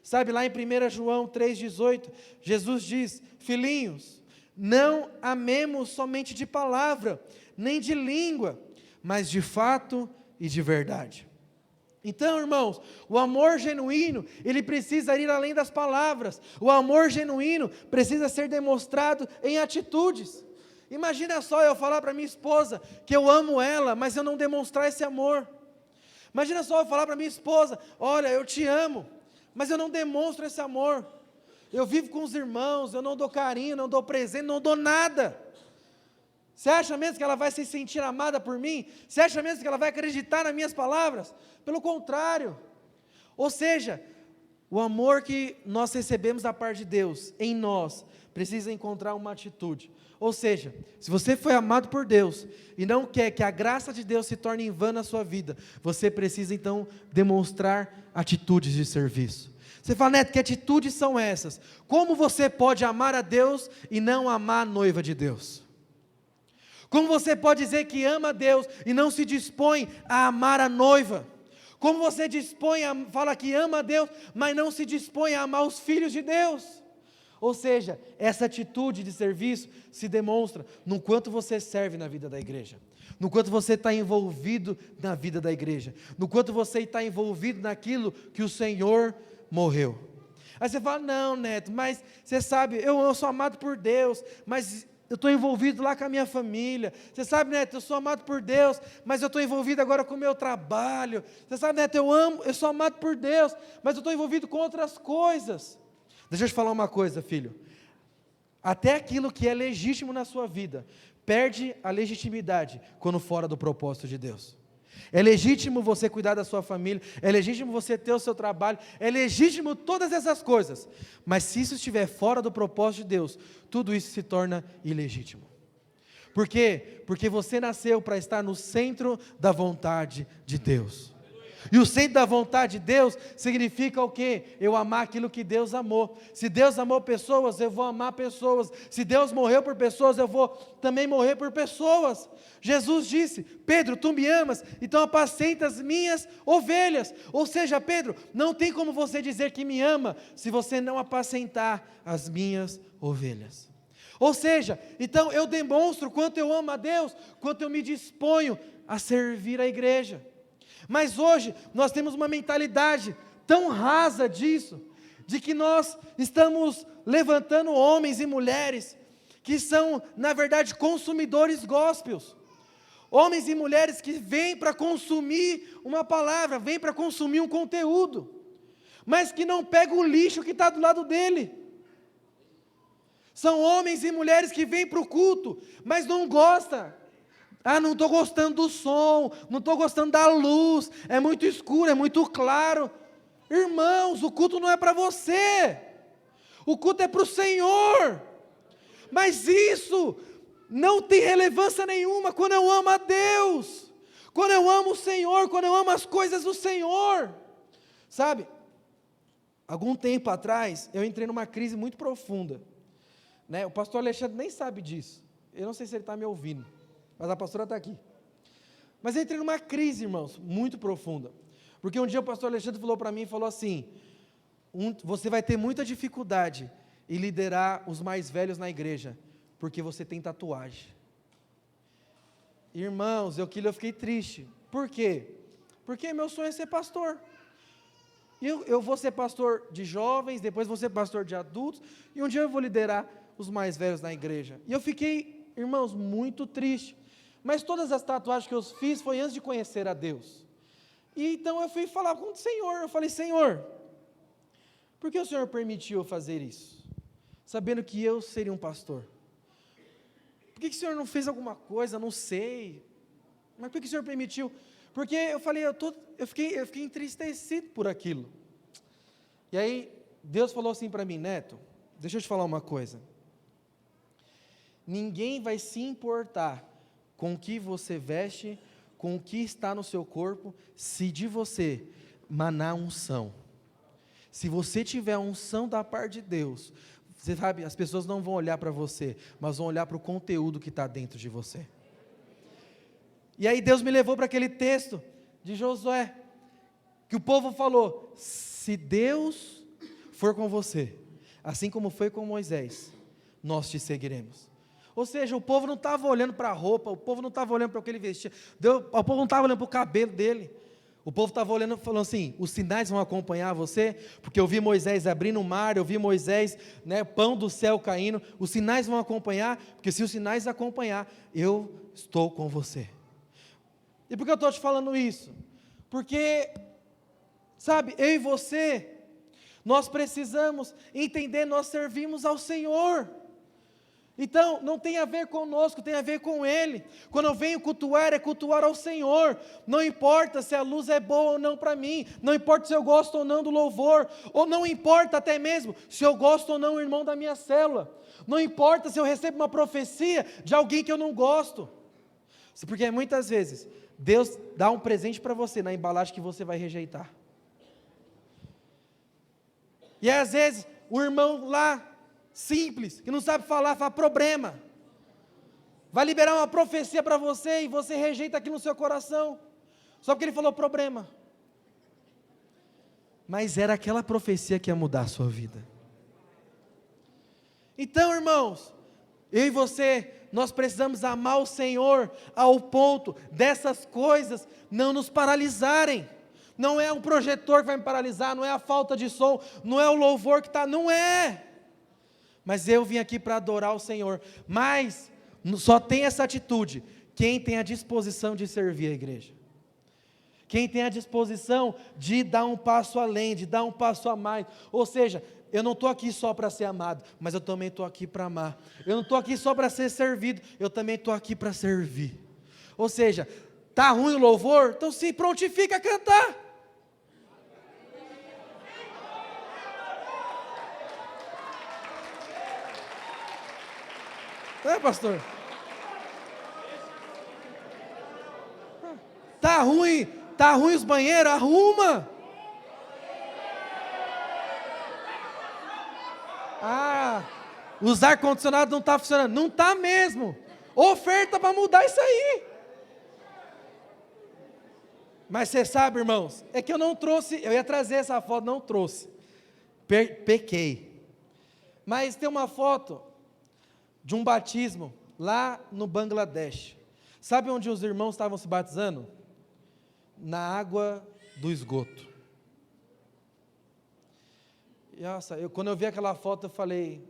Sabe, lá em 1 João 3,18, Jesus diz: filhinhos, não amemos somente de palavra, nem de língua, mas de fato e de verdade. Então, irmãos, o amor genuíno, ele precisa ir além das palavras. O amor genuíno precisa ser demonstrado em atitudes. Imagina só eu falar para minha esposa que eu amo ela, mas eu não demonstrar esse amor. Imagina só eu falar para minha esposa: olha, eu te amo, mas eu não demonstro esse amor. Eu vivo com os irmãos, eu não dou carinho, não dou presente, não dou nada. Você acha mesmo que ela vai se sentir amada por mim? Você acha mesmo que ela vai acreditar nas minhas palavras? Pelo contrário. Ou seja, o amor que nós recebemos da parte de Deus, em nós, precisa encontrar uma atitude. Ou seja, se você foi amado por Deus, e não quer que a graça de Deus se torne em vão na sua vida, você precisa então demonstrar atitudes de serviço. Você fala: Neto, que atitudes são essas? Como você pode amar a Deus e não amar a noiva de Deus? Como você pode dizer que ama a Deus e não se dispõe a amar a noiva? Como você fala que ama a Deus, mas não se dispõe a amar os filhos de Deus? Ou seja, essa atitude de serviço se demonstra no quanto você serve na vida da igreja, no quanto você está envolvido na vida da igreja, no quanto você está envolvido naquilo que o Senhor morreu. Aí você fala: não, Neto, mas você sabe, eu sou amado por Deus, mas eu estou envolvido lá com a minha família. Você sabe, Neto, eu sou amado por Deus, mas eu estou envolvido agora com o meu trabalho. Você sabe, Neto, eu sou amado por Deus, mas eu estou envolvido com outras coisas. Deixa eu te falar uma coisa, filho. Até aquilo que é legítimo na sua vida perde a legitimidade quando fora do propósito de Deus. É legítimo você cuidar da sua família, é legítimo você ter o seu trabalho, é legítimo todas essas coisas, mas se isso estiver fora do propósito de Deus, tudo isso se torna ilegítimo. Por quê? Porque você nasceu para estar no centro da vontade de Deus. E o centro da vontade de Deus significa o quê? Eu amar aquilo que Deus amou. Se Deus amou pessoas, eu vou amar pessoas. Se Deus morreu por pessoas, eu vou também morrer por pessoas. Jesus disse: Pedro, tu me amas, então apacenta as minhas ovelhas. Ou seja, Pedro, não tem como você dizer que me ama, se você não apacentar as minhas ovelhas. Ou seja, então eu demonstro quanto eu amo a Deus, quanto eu me disponho a servir a igreja. Mas hoje nós temos uma mentalidade tão rasa disso, de que nós estamos levantando homens e mulheres que são, na verdade, consumidores gospels. Homens e mulheres que vêm para consumir uma palavra, vêm para consumir um conteúdo, mas que não pegam o lixo que está do lado dele. São homens e mulheres que vêm para o culto, mas não gostam. Não estou gostando do som, não estou gostando da luz, é muito escuro, é muito claro. Irmãos, o culto não é para você, o culto é para o Senhor. Mas isso não tem relevância nenhuma quando eu amo a Deus, quando eu amo o Senhor, quando eu amo as coisas do Senhor. Sabe, algum tempo atrás, eu entrei numa crise muito profunda, né? O pastor Alexandre nem sabe disso, eu não sei se ele está me ouvindo, mas a pastora está aqui. Mas eu entrei numa crise, irmãos, muito profunda, porque um dia o pastor Alexandre falou para mim e falou assim: você vai ter muita dificuldade em liderar os mais velhos na igreja, porque você tem tatuagem. Irmãos, eu fiquei triste. Por quê? Porque meu sonho é ser pastor. Eu vou ser pastor de jovens, depois vou ser pastor de adultos, e um dia eu vou liderar os mais velhos na igreja. E eu fiquei, irmãos, muito triste. Mas todas as tatuagens que eu fiz foi antes de conhecer a Deus. E então eu fui falar com o Senhor, eu falei: Senhor, por que o Senhor permitiu eu fazer isso? Sabendo que eu seria um pastor. Por que o Senhor não fez alguma coisa? Não sei. Mas por que o Senhor permitiu? Porque eu falei, eu fiquei entristecido por aquilo. E aí, Deus falou assim para mim: Neto, deixa eu te falar uma coisa. Ninguém vai se importar com o que você veste, com o que está no seu corpo, se de você manar unção. Se você tiver a unção da parte de Deus, você sabe, as pessoas não vão olhar para você, mas vão olhar para o conteúdo que está dentro de você. E aí Deus me levou para aquele texto de Josué, que o povo falou: se Deus for com você, assim como foi com Moisés, nós te seguiremos. Ou seja, o povo não estava olhando para a roupa, o povo não estava olhando para o que ele vestia, o povo não estava olhando para o cabelo dele, o povo estava olhando e falando assim: os sinais vão acompanhar você, porque eu vi Moisés abrindo o mar, eu vi Moisés, pão do céu caindo, os sinais vão acompanhar, porque se os sinais acompanhar, eu estou com você. E por que eu estou te falando isso? Porque, sabe, eu e você, nós precisamos entender, nós servimos ao Senhor. Então, não tem a ver conosco, tem a ver com Ele. Quando eu venho cultuar, é cultuar ao Senhor. Não importa se a luz é boa ou não para mim, não importa se eu gosto ou não do louvor, ou não importa até mesmo se eu gosto ou não do irmão da minha célula, não importa se eu recebo uma profecia de alguém que eu não gosto, porque muitas vezes Deus dá um presente para você na embalagem que você vai rejeitar. E às vezes o irmão lá, simples, que não sabe falar, fala problema, vai liberar uma profecia para você e você rejeita aquilo no seu coração, só porque ele falou problema, mas era aquela profecia que ia mudar a sua vida. Então, irmãos, eu e você, nós precisamos amar o Senhor ao ponto dessas coisas não nos paralisarem. Não é um projetor que vai me paralisar, não é a falta de som, não é o louvor que está, não é. Mas eu vim aqui para adorar o Senhor. Mas só tem essa atitude quem tem a disposição de servir a igreja. Quem tem a disposição de dar um passo além, de dar um passo a mais. Ou seja, eu não estou aqui só para ser amado, mas eu também estou aqui para amar. Eu não estou aqui só para ser servido, eu também estou aqui para servir. Ou seja, está ruim o louvor? Então se prontifica a cantar. Pastor? Tá ruim os banheiros? Arruma. Os ar-condicionados não estão funcionando. Não está mesmo. Oferta para mudar isso aí. Mas você sabe, irmãos, é que eu não trouxe, eu ia trazer essa foto, não trouxe. Pequei. Mas tem uma foto de um batismo lá no Bangladesh. Sabe onde os irmãos estavam se batizando? Na água do esgoto. Nossa, quando eu vi aquela foto eu falei,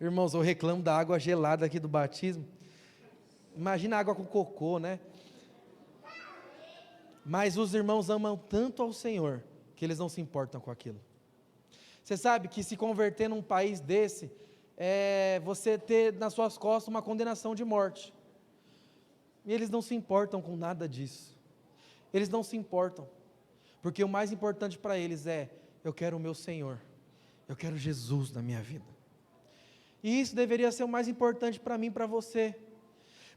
irmãos, eu reclamo da água gelada aqui do batismo. Imagina a água com cocô, né? Mas os irmãos amam tanto ao Senhor, que eles não se importam com aquilo. Você sabe que se converter num país desse, é você ter nas suas costas uma condenação de morte. E eles não se importam com nada disso. Eles não se importam. Porque o mais importante para eles é, eu quero o meu Senhor. Eu quero Jesus na minha vida. E isso deveria ser o mais importante para mim e para você.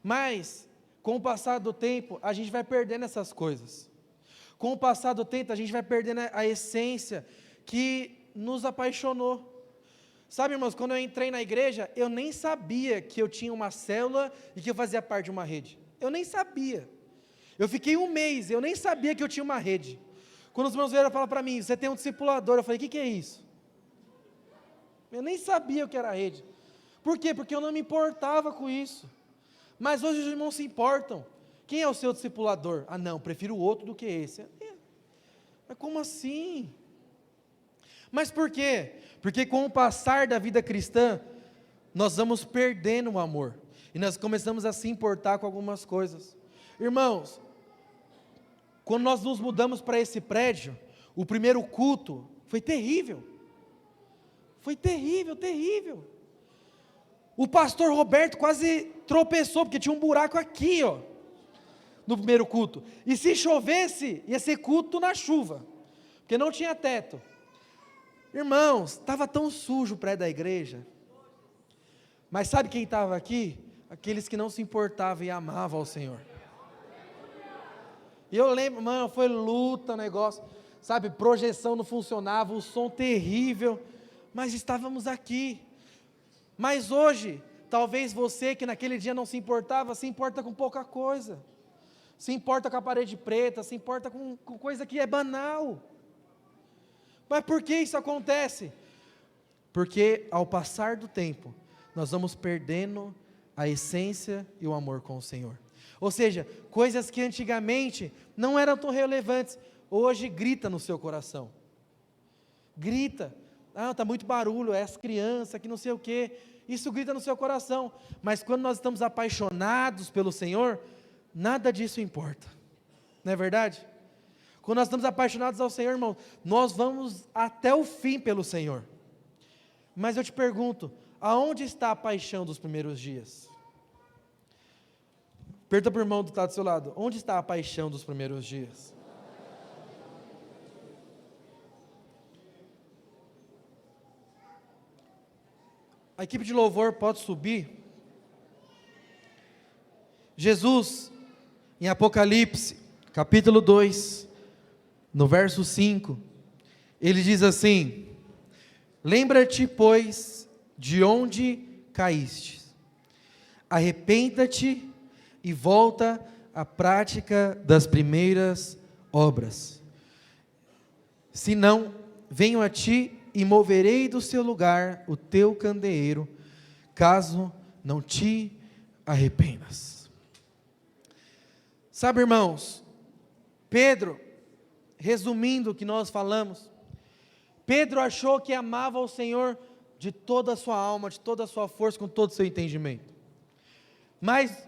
Mas, com o passar do tempo, a gente vai perdendo essas coisas. Com o passar do tempo, a gente vai perdendo a essência que nos apaixonou. Sabe, irmãos, quando eu entrei na igreja, eu nem sabia que eu tinha uma célula e que eu fazia parte de uma rede. Eu nem sabia. Eu fiquei um mês, eu nem sabia que eu tinha uma rede. Quando os meus vieram falar para mim, você tem um discipulador, eu falei, o que é isso? Eu nem sabia o que era rede. Por quê? Porque eu não me importava com isso. Mas hoje os irmãos se importam. Quem é o seu discipulador? Ah não, prefiro o outro do que esse. Mas como assim? Mas por quê? Porque com o passar da vida cristã, nós vamos perdendo o amor. E nós começamos a se importar com algumas coisas. Irmãos, quando nós nos mudamos para esse prédio, o primeiro culto foi terrível. Foi terrível, terrível. O pastor Roberto quase tropeçou, porque tinha um buraco aqui, ó, no primeiro culto. E se chovesse, ia ser culto na chuva, porque não tinha teto. Irmãos, estava tão sujo o prédio da igreja, Mas sabe quem estava aqui? Aqueles que não se importavam e amavam ao Senhor. E eu lembro, mano, foi luta o negócio, sabe, projeção não funcionava, o som terrível, mas estávamos aqui. Mas hoje, talvez você que naquele dia não se importava, se importa com pouca coisa, se importa com a parede preta, se importa com coisa que é banal. Mas por que isso acontece? Porque ao passar do tempo, nós vamos perdendo a essência e o amor com o Senhor. Ou seja, coisas que antigamente não eram tão relevantes, hoje grita no seu coração. Grita. Está muito barulho, é as crianças, que não sei o quê. Isso grita no seu coração. Mas quando nós estamos apaixonados pelo Senhor, nada disso importa. Não é verdade? Quando nós estamos apaixonados ao Senhor, irmão, nós vamos até o fim pelo Senhor. Mas eu te pergunto, aonde está a paixão dos primeiros dias? Pergunta para o irmão que está do seu lado, onde está a paixão dos primeiros dias? A equipe de louvor pode subir. Jesus, em Apocalipse, capítulo 2, no verso 5, ele diz assim: lembra-te, pois, de onde caíste, arrependa-te e volta à prática das primeiras obras. Se não, venho a ti e moverei do seu lugar o teu candeeiro, caso não te arrependas. Sabe, irmãos, Pedro, resumindo o que nós falamos, Pedro achou que amava o Senhor de toda a sua alma, de toda a sua força, com todo o seu entendimento. Mas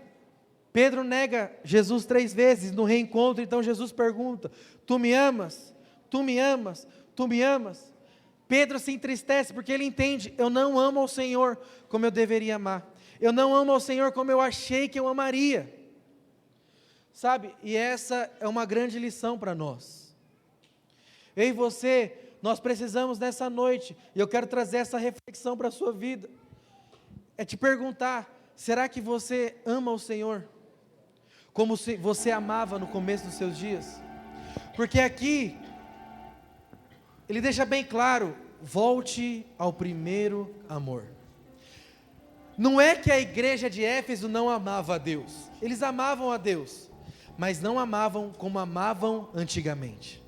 Pedro nega Jesus 3 vezes no reencontro. Então Jesus pergunta: tu me amas? Tu me amas? Tu me amas? Pedro se entristece porque ele entende: eu não amo ao Senhor como eu deveria amar, eu não amo ao Senhor como eu achei que eu amaria, sabe? E essa é uma grande lição para nós. Eu e você, nós precisamos nessa noite, e eu quero trazer essa reflexão para a sua vida, é te perguntar: será que você ama o Senhor como se você amava no começo dos seus dias? Porque aqui ele deixa bem claro: volte ao primeiro amor. Não é que a igreja de Éfeso não amava a Deus, eles amavam a Deus, mas não amavam como amavam antigamente.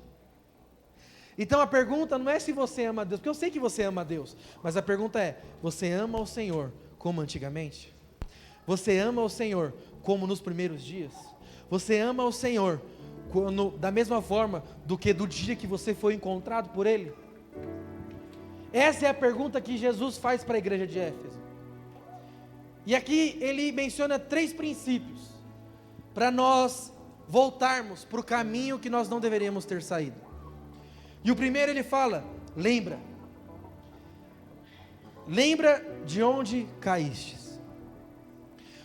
Então a pergunta não é se você ama a Deus, porque eu sei que você ama a Deus, mas a pergunta é: você ama o Senhor como antigamente? Você ama o Senhor como nos primeiros dias? Você ama o Senhor da mesma forma do que do dia que você foi encontrado por Ele? Essa é a pergunta que Jesus faz para a igreja de Éfeso. E aqui ele menciona 3 princípios para nós voltarmos para o caminho que nós não deveríamos ter saído. E o primeiro ele fala: lembra de onde caístes.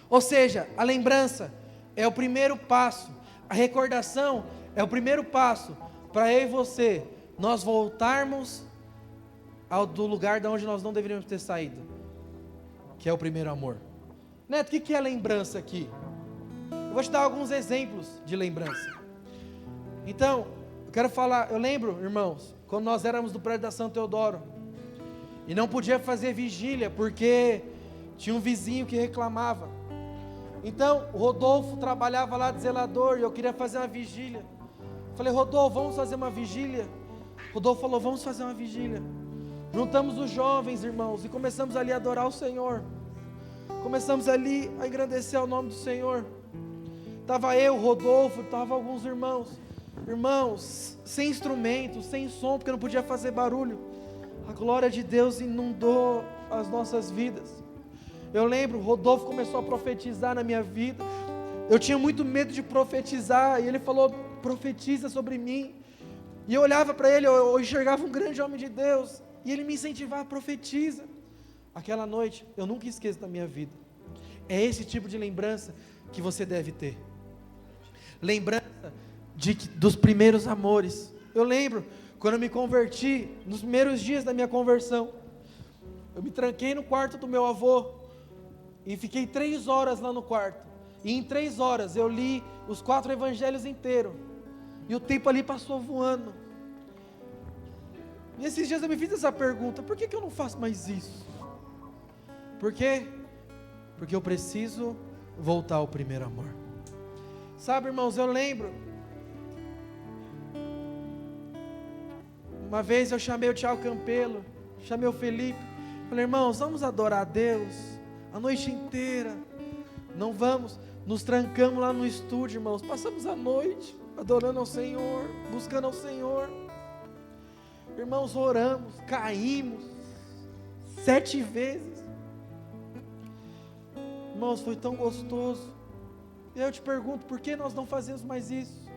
Ou seja, a lembrança é o primeiro passo, a recordação é o primeiro passo para eu e você, nós voltarmos do lugar de onde nós não deveríamos ter saído, que é o primeiro amor. Neto, o que é lembrança aqui? Eu vou te dar alguns exemplos de lembrança. Então, eu quero falar, eu lembro, irmãos, quando nós éramos do prédio da Santo Teodoro, e não podia fazer vigília, porque tinha um vizinho que reclamava. Então, o Rodolfo trabalhava lá de zelador, e eu queria fazer uma vigília. Falei: Rodolfo, vamos fazer uma vigília? Rodolfo falou: vamos fazer uma vigília. Juntamos os jovens, irmãos, e começamos ali a adorar o Senhor. Começamos ali a engrandecer o nome do Senhor. Estava eu, Rodolfo, estavam alguns irmãos, sem instrumento, sem som, porque não podia fazer barulho. A glória de Deus inundou as nossas vidas. Eu lembro, Rodolfo começou a profetizar na minha vida. Eu tinha muito medo de profetizar, e ele falou: profetiza sobre mim. E eu olhava para ele, eu enxergava um grande homem de Deus, e ele me incentivava: profetiza. Aquela noite, eu nunca esqueço da minha vida. É esse tipo de lembrança que você deve ter. Lembrança dos primeiros amores. Eu lembro, quando eu me converti, nos primeiros dias da minha conversão, eu me tranquei no quarto do meu avô, e fiquei 3 horas lá no quarto. E em 3 horas eu li os 4 evangelhos inteiros. E o tempo ali passou voando. E esses dias eu me fiz essa pergunta: por que eu não faço mais isso? Por quê? Porque eu preciso voltar ao primeiro amor. Sabe, irmãos, eu lembro, uma vez eu chamei o Thiago Campelo, chamei o Felipe, falei: irmãos, vamos adorar a Deus a noite inteira. Não vamos, nos trancamos lá no estúdio, irmãos, passamos a noite adorando ao Senhor, buscando ao Senhor. Irmãos, oramos, caímos 7 vezes. Irmãos, foi tão gostoso. E eu te pergunto, por que nós não fazemos mais isso?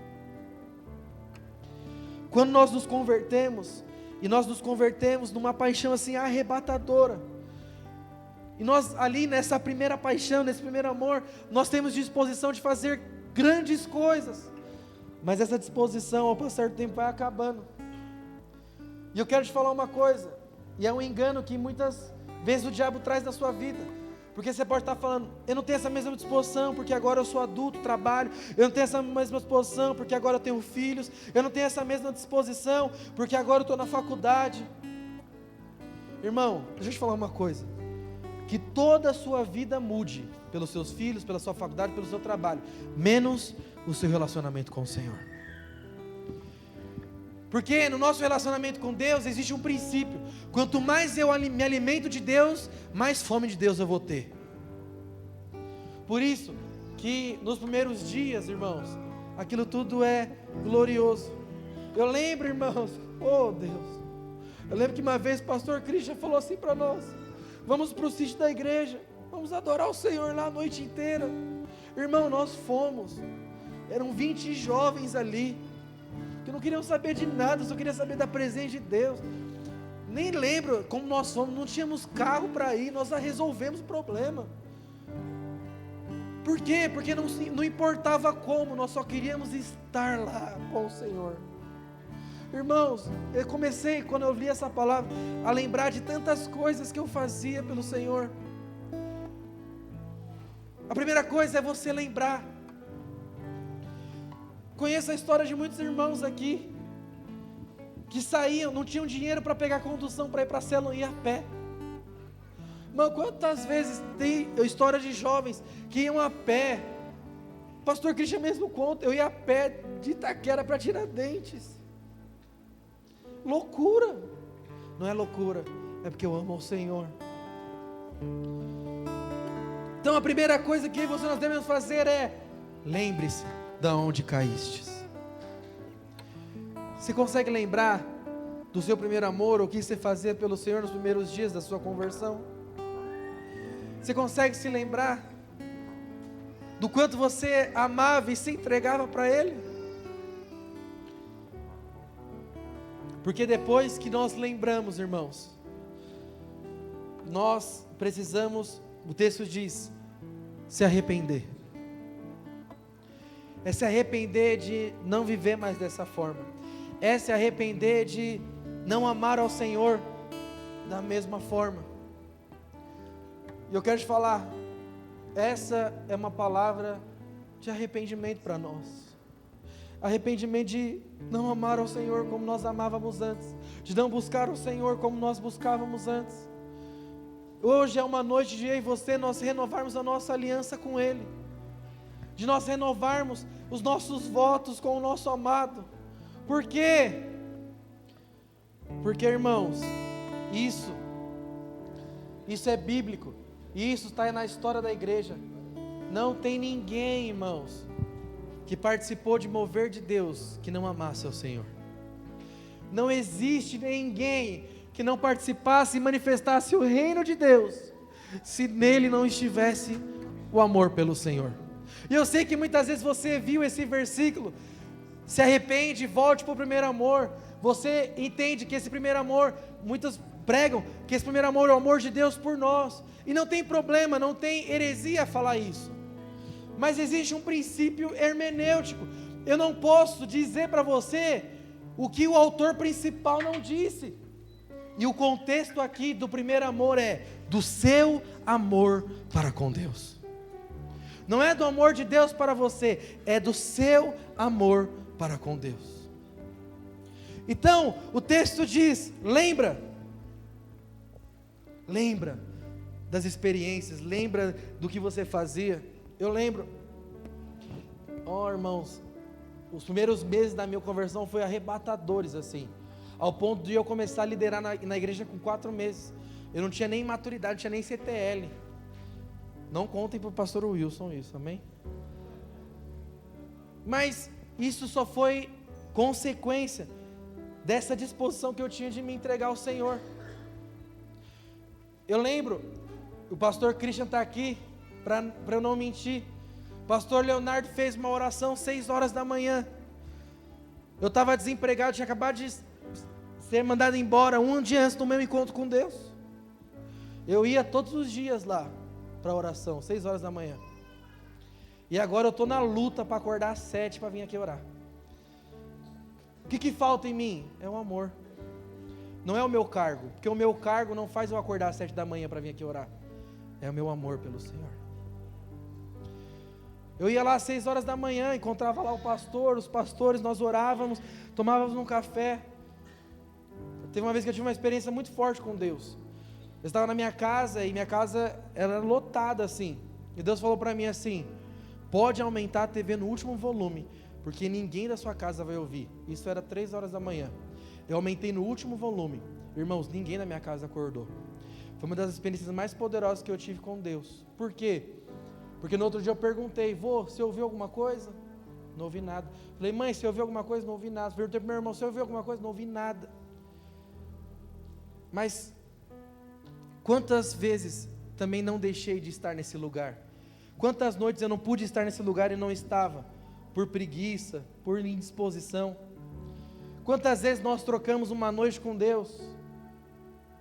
Quando nós nos convertemos, e nós nos convertemos numa paixão assim arrebatadora, e nós ali nessa primeira paixão, nesse primeiro amor, nós temos disposição de fazer grandes coisas, mas essa disposição ao passar do tempo vai acabando. E eu quero te falar uma coisa, e é um engano que muitas vezes o diabo traz na sua vida, porque você pode estar falando: eu não tenho essa mesma disposição porque agora eu sou adulto, trabalho, eu não tenho essa mesma disposição porque agora eu tenho filhos, eu não tenho essa mesma disposição porque agora eu estou na faculdade. Irmão, deixa eu te falar uma coisa, que toda a sua vida mude pelos seus filhos, pela sua faculdade, pelo seu trabalho, menos o seu relacionamento com o Senhor. Porque no nosso relacionamento com Deus existe um princípio: quanto mais eu me alimento de Deus, mais fome de Deus eu vou ter. Por isso que nos primeiros dias, irmãos, aquilo tudo é glorioso. Eu lembro, irmãos, oh Deus, eu lembro que uma vez o pastor Christian falou assim para nós: vamos para o sítio da igreja, vamos adorar o Senhor lá a noite inteira. Irmão, nós fomos, eram 20 jovens ali, que não queriam saber de nada, só queriam saber da presença de Deus. Nem lembro como nós fomos, não tínhamos carro para ir, nós já resolvemos o problema. Por quê? Porque não importava como, nós só queríamos estar lá com o Senhor. Irmãos, eu comecei, quando eu li essa palavra, a lembrar de tantas coisas que eu fazia pelo Senhor. A primeira coisa é você lembrar. Conheço a história de muitos irmãos aqui, que saíam, não tinham dinheiro para pegar condução para ir para a célula, e ir a pé. Mano, quantas vezes tem história de jovens que iam a pé? O pastor Christian mesmo conta: eu ia a pé de Itaquera para Tiradentes. Loucura. Não é loucura, é porque eu amo o Senhor. Então a primeira coisa que nós devemos fazer é: lembre-se da onde caístes. Você consegue lembrar do seu primeiro amor, o que você fazia pelo Senhor nos primeiros dias da sua conversão? Você consegue se lembrar do quanto você amava e se entregava para Ele? Porque depois que nós lembramos, irmãos, nós precisamos, o texto diz, se arrepender. É se arrepender de não viver mais dessa forma. É se arrepender de não amar ao Senhor da mesma forma. E eu quero te falar, essa é uma palavra de arrependimento para nós. Arrependimento de não amar ao Senhor como nós amávamos antes, de não buscar o Senhor como nós buscávamos antes. Hoje é uma noite de eu e você nós renovarmos a nossa aliança com Ele, de nós renovarmos os nossos votos com o nosso amado. Por quê? Porque, irmãos, isso é bíblico, e isso está na história da igreja. Não tem ninguém, irmãos, que participou de mover de Deus que não amasse ao Senhor. Não existe ninguém que não participasse e manifestasse o reino de Deus se nele não estivesse o amor pelo Senhor. E eu sei que muitas vezes você viu esse versículo, se arrepende, volte para o primeiro amor. Você entende que esse primeiro amor, muitos pregam que esse primeiro amor é o amor de Deus por nós, e não tem problema, não tem heresia falar isso, mas existe um princípio hermenêutico. Eu não posso dizer para você o que o autor principal não disse. E o contexto aqui do primeiro amor é do seu amor para com Deus. Não é do amor de Deus para você, é do seu amor para com Deus. Então, o texto diz: lembra das experiências, lembra do que você fazia. Eu lembro, irmãos, os primeiros meses da minha conversão foi arrebatadores assim, ao ponto de eu começar a liderar na igreja com 4 meses. Eu não tinha nem maturidade, não tinha nem CTL. Não contem para o pastor Wilson isso, amém? Mas isso só foi consequência dessa disposição que eu tinha de me entregar ao Senhor. Eu lembro, o pastor Christian está aqui, para eu não mentir. O pastor Leonardo fez uma oração 6 horas da manhã. Eu estava desempregado, tinha acabado de ser mandado embora um dia antes do meu encontro com Deus. Eu ia todos os dias lá para a oração, 6 horas da manhã. E agora eu estou na luta para acordar às 7 para vir aqui orar. O que falta em mim? É o amor. Não é o meu cargo, porque o meu cargo não faz eu acordar às 7 da manhã para vir aqui orar. É o meu amor pelo Senhor. Eu ia lá às 6 horas da manhã, encontrava lá o pastor, os pastores, nós orávamos, tomávamos um café. Teve uma vez que eu tive uma experiência muito forte com Deus. Eu estava na minha casa, e minha casa era lotada assim, e Deus falou para mim assim: pode aumentar a TV no último volume, porque ninguém da sua casa vai ouvir. Isso era 3 horas da manhã. Eu aumentei no último volume. Irmãos, ninguém da minha casa acordou. Foi uma das experiências mais poderosas que eu tive com Deus. Por quê? Porque no outro dia eu perguntei: vô, você ouviu alguma coisa? Não ouvi nada. Falei: mãe, você ouviu alguma coisa? Não ouvi nada. Perguntei para meu irmão: você ouviu alguma coisa? Não ouvi nada. Mas quantas vezes também não deixei de estar nesse lugar? Quantas noites eu não pude estar nesse lugar e não estava? Por preguiça, por indisposição. Quantas vezes nós trocamos uma noite com Deus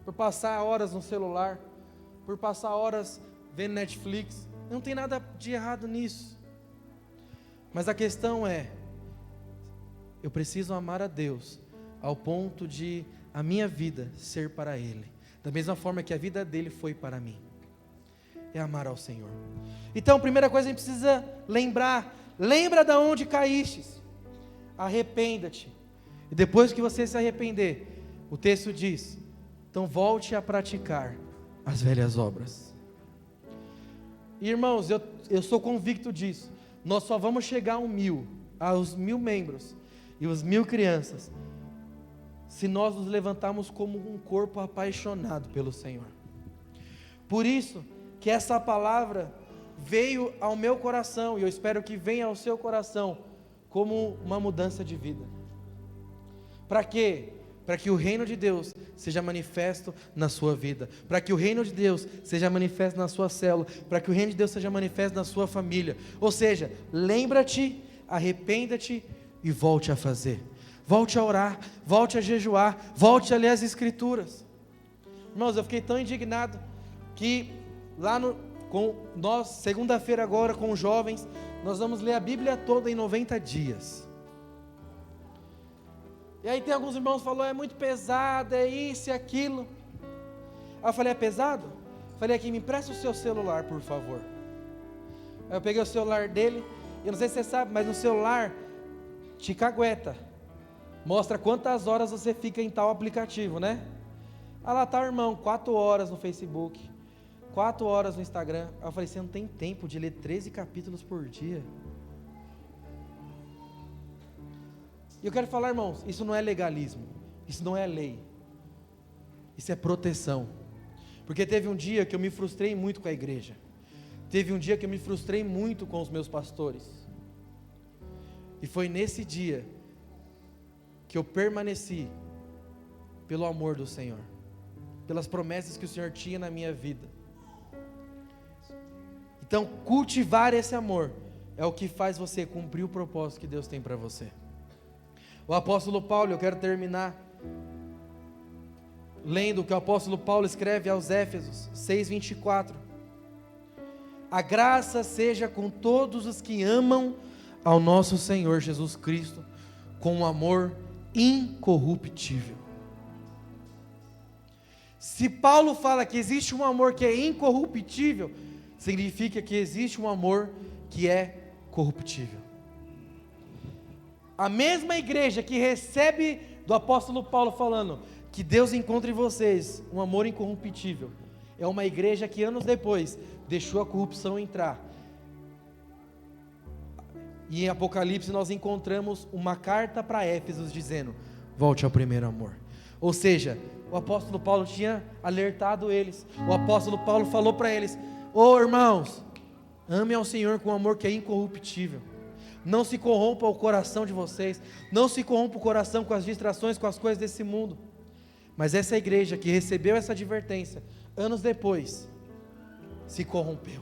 por passar horas no celular, por passar horas vendo Netflix? Não tem nada de errado nisso. Mas a questão é, eu preciso amar a Deus ao ponto de a minha vida ser para Ele, da mesma forma que a vida dele foi para mim. É amar ao Senhor. Então, a primeira coisa que a gente precisa lembrar: lembra de onde caístes, arrependa-te, e depois que você se arrepender, o texto diz: então volte a praticar as velhas obras. E, irmãos, eu sou convicto disso. Nós só vamos chegar aos 1000 membros e os 1000 crianças, se nós nos levantarmos como um corpo apaixonado pelo Senhor. Por isso que essa palavra veio ao meu coração, e eu espero que venha ao seu coração como uma mudança de vida. Para quê? Para que o reino de Deus seja manifesto na sua vida, para que o reino de Deus seja manifesto na sua célula, para que o reino de Deus seja manifesto na sua família. Ou seja, lembra-te, arrependa-te e volte a fazer. Volte a orar, volte a jejuar, volte a ler as Escrituras. Irmãos, eu fiquei tão indignado que lá com nós, segunda-feira agora, com os jovens, nós vamos ler a Bíblia toda em 90 dias. E aí tem alguns irmãos que falaram: é muito pesado, é isso e aquilo. Aí eu falei: é pesado? Falei: aqui, me empresta o seu celular, por favor. Aí eu peguei o celular dele, e eu não sei se você sabe, mas no celular te cagueta. Mostra quantas horas você fica em tal aplicativo, né? Ah, lá tá o irmão, 4 horas no Facebook, 4 horas no Instagram. Aí eu falei: você não tem tempo de ler 13 capítulos por dia? E eu quero falar, irmãos, isso não é legalismo, isso não é lei, isso é proteção. Porque teve um dia que eu me frustrei muito com a igreja, teve um dia que eu me frustrei muito com os meus pastores, e foi nesse dia que eu permaneci pelo amor do Senhor, pelas promessas que o Senhor tinha na minha vida. Então, cultivar esse amor é o que faz você cumprir o propósito que Deus tem para você. O apóstolo Paulo, eu quero terminar lendo o que o apóstolo Paulo escreve aos Éfesos 6:24. A graça seja com todos os que amam ao nosso Senhor Jesus Cristo, com um amor incorruptível. Se Paulo fala que existe um amor que é incorruptível, significa que existe um amor que é corruptível. A mesma igreja que recebe do apóstolo Paulo falando que Deus encontra em vocês um amor incorruptível, é uma igreja que anos depois deixou a corrupção entrar. E em Apocalipse nós encontramos uma carta para Éfeso dizendo: volte ao primeiro amor. Ou seja, o apóstolo Paulo tinha alertado eles. O apóstolo Paulo falou para eles: ô irmãos, amem ao Senhor com um amor que é incorruptível. Não se corrompa o coração de vocês. Não se corrompa o coração com as distrações, com as coisas desse mundo. Mas essa igreja que recebeu essa advertência, anos depois, se corrompeu.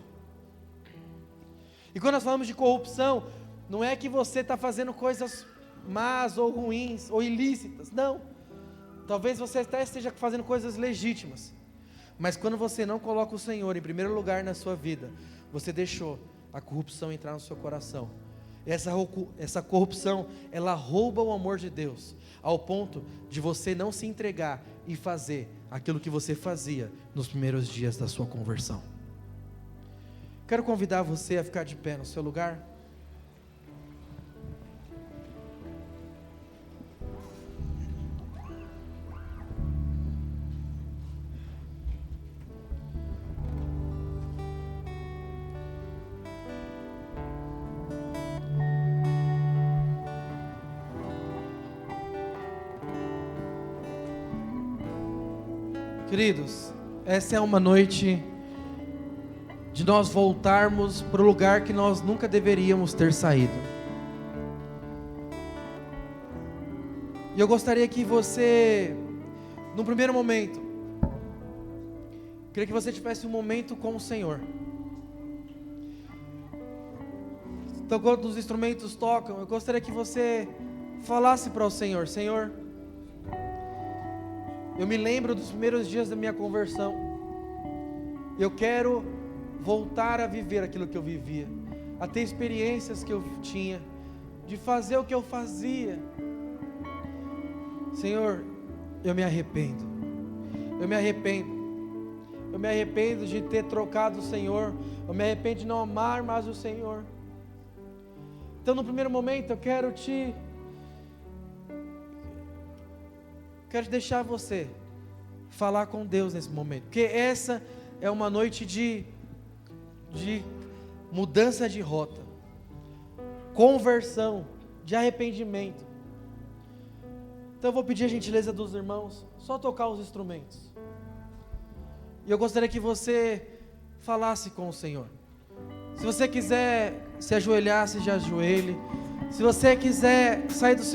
E quando nós falamos de corrupção, não é que você está fazendo coisas más ou ruins ou ilícitas, não. Talvez você até esteja fazendo coisas legítimas, mas quando você não coloca o Senhor em primeiro lugar na sua vida, você deixou a corrupção entrar no seu coração. Essa corrupção, ela rouba o amor de Deus, ao ponto de você não se entregar e fazer aquilo que você fazia nos primeiros dias da sua conversão. Quero convidar você a ficar de pé no seu lugar. Queridos, essa é uma noite de nós voltarmos para o lugar que nós nunca deveríamos ter saído. E eu gostaria que você, no primeiro momento, queria que você tivesse um momento com o Senhor. Então, quando os instrumentos tocam, eu gostaria que você falasse para o Senhor: Senhor, eu me lembro dos primeiros dias da minha conversão. Eu quero voltar a viver aquilo que eu vivia, a ter experiências que eu tinha, de fazer o que eu fazia. Senhor, eu me arrependo. Eu me arrependo. Eu me arrependo de ter trocado o Senhor. Eu me arrependo de não amar mais o Senhor. Então, no primeiro momento, eu quero deixar você falar com Deus nesse momento, porque essa é uma noite de mudança de rota, conversão, de arrependimento. Então eu vou pedir a gentileza dos irmãos, só tocar os instrumentos, e eu gostaria que você falasse com o Senhor. Se você quiser se ajoelhar, se ajoelhe. Se você quiser sair do seu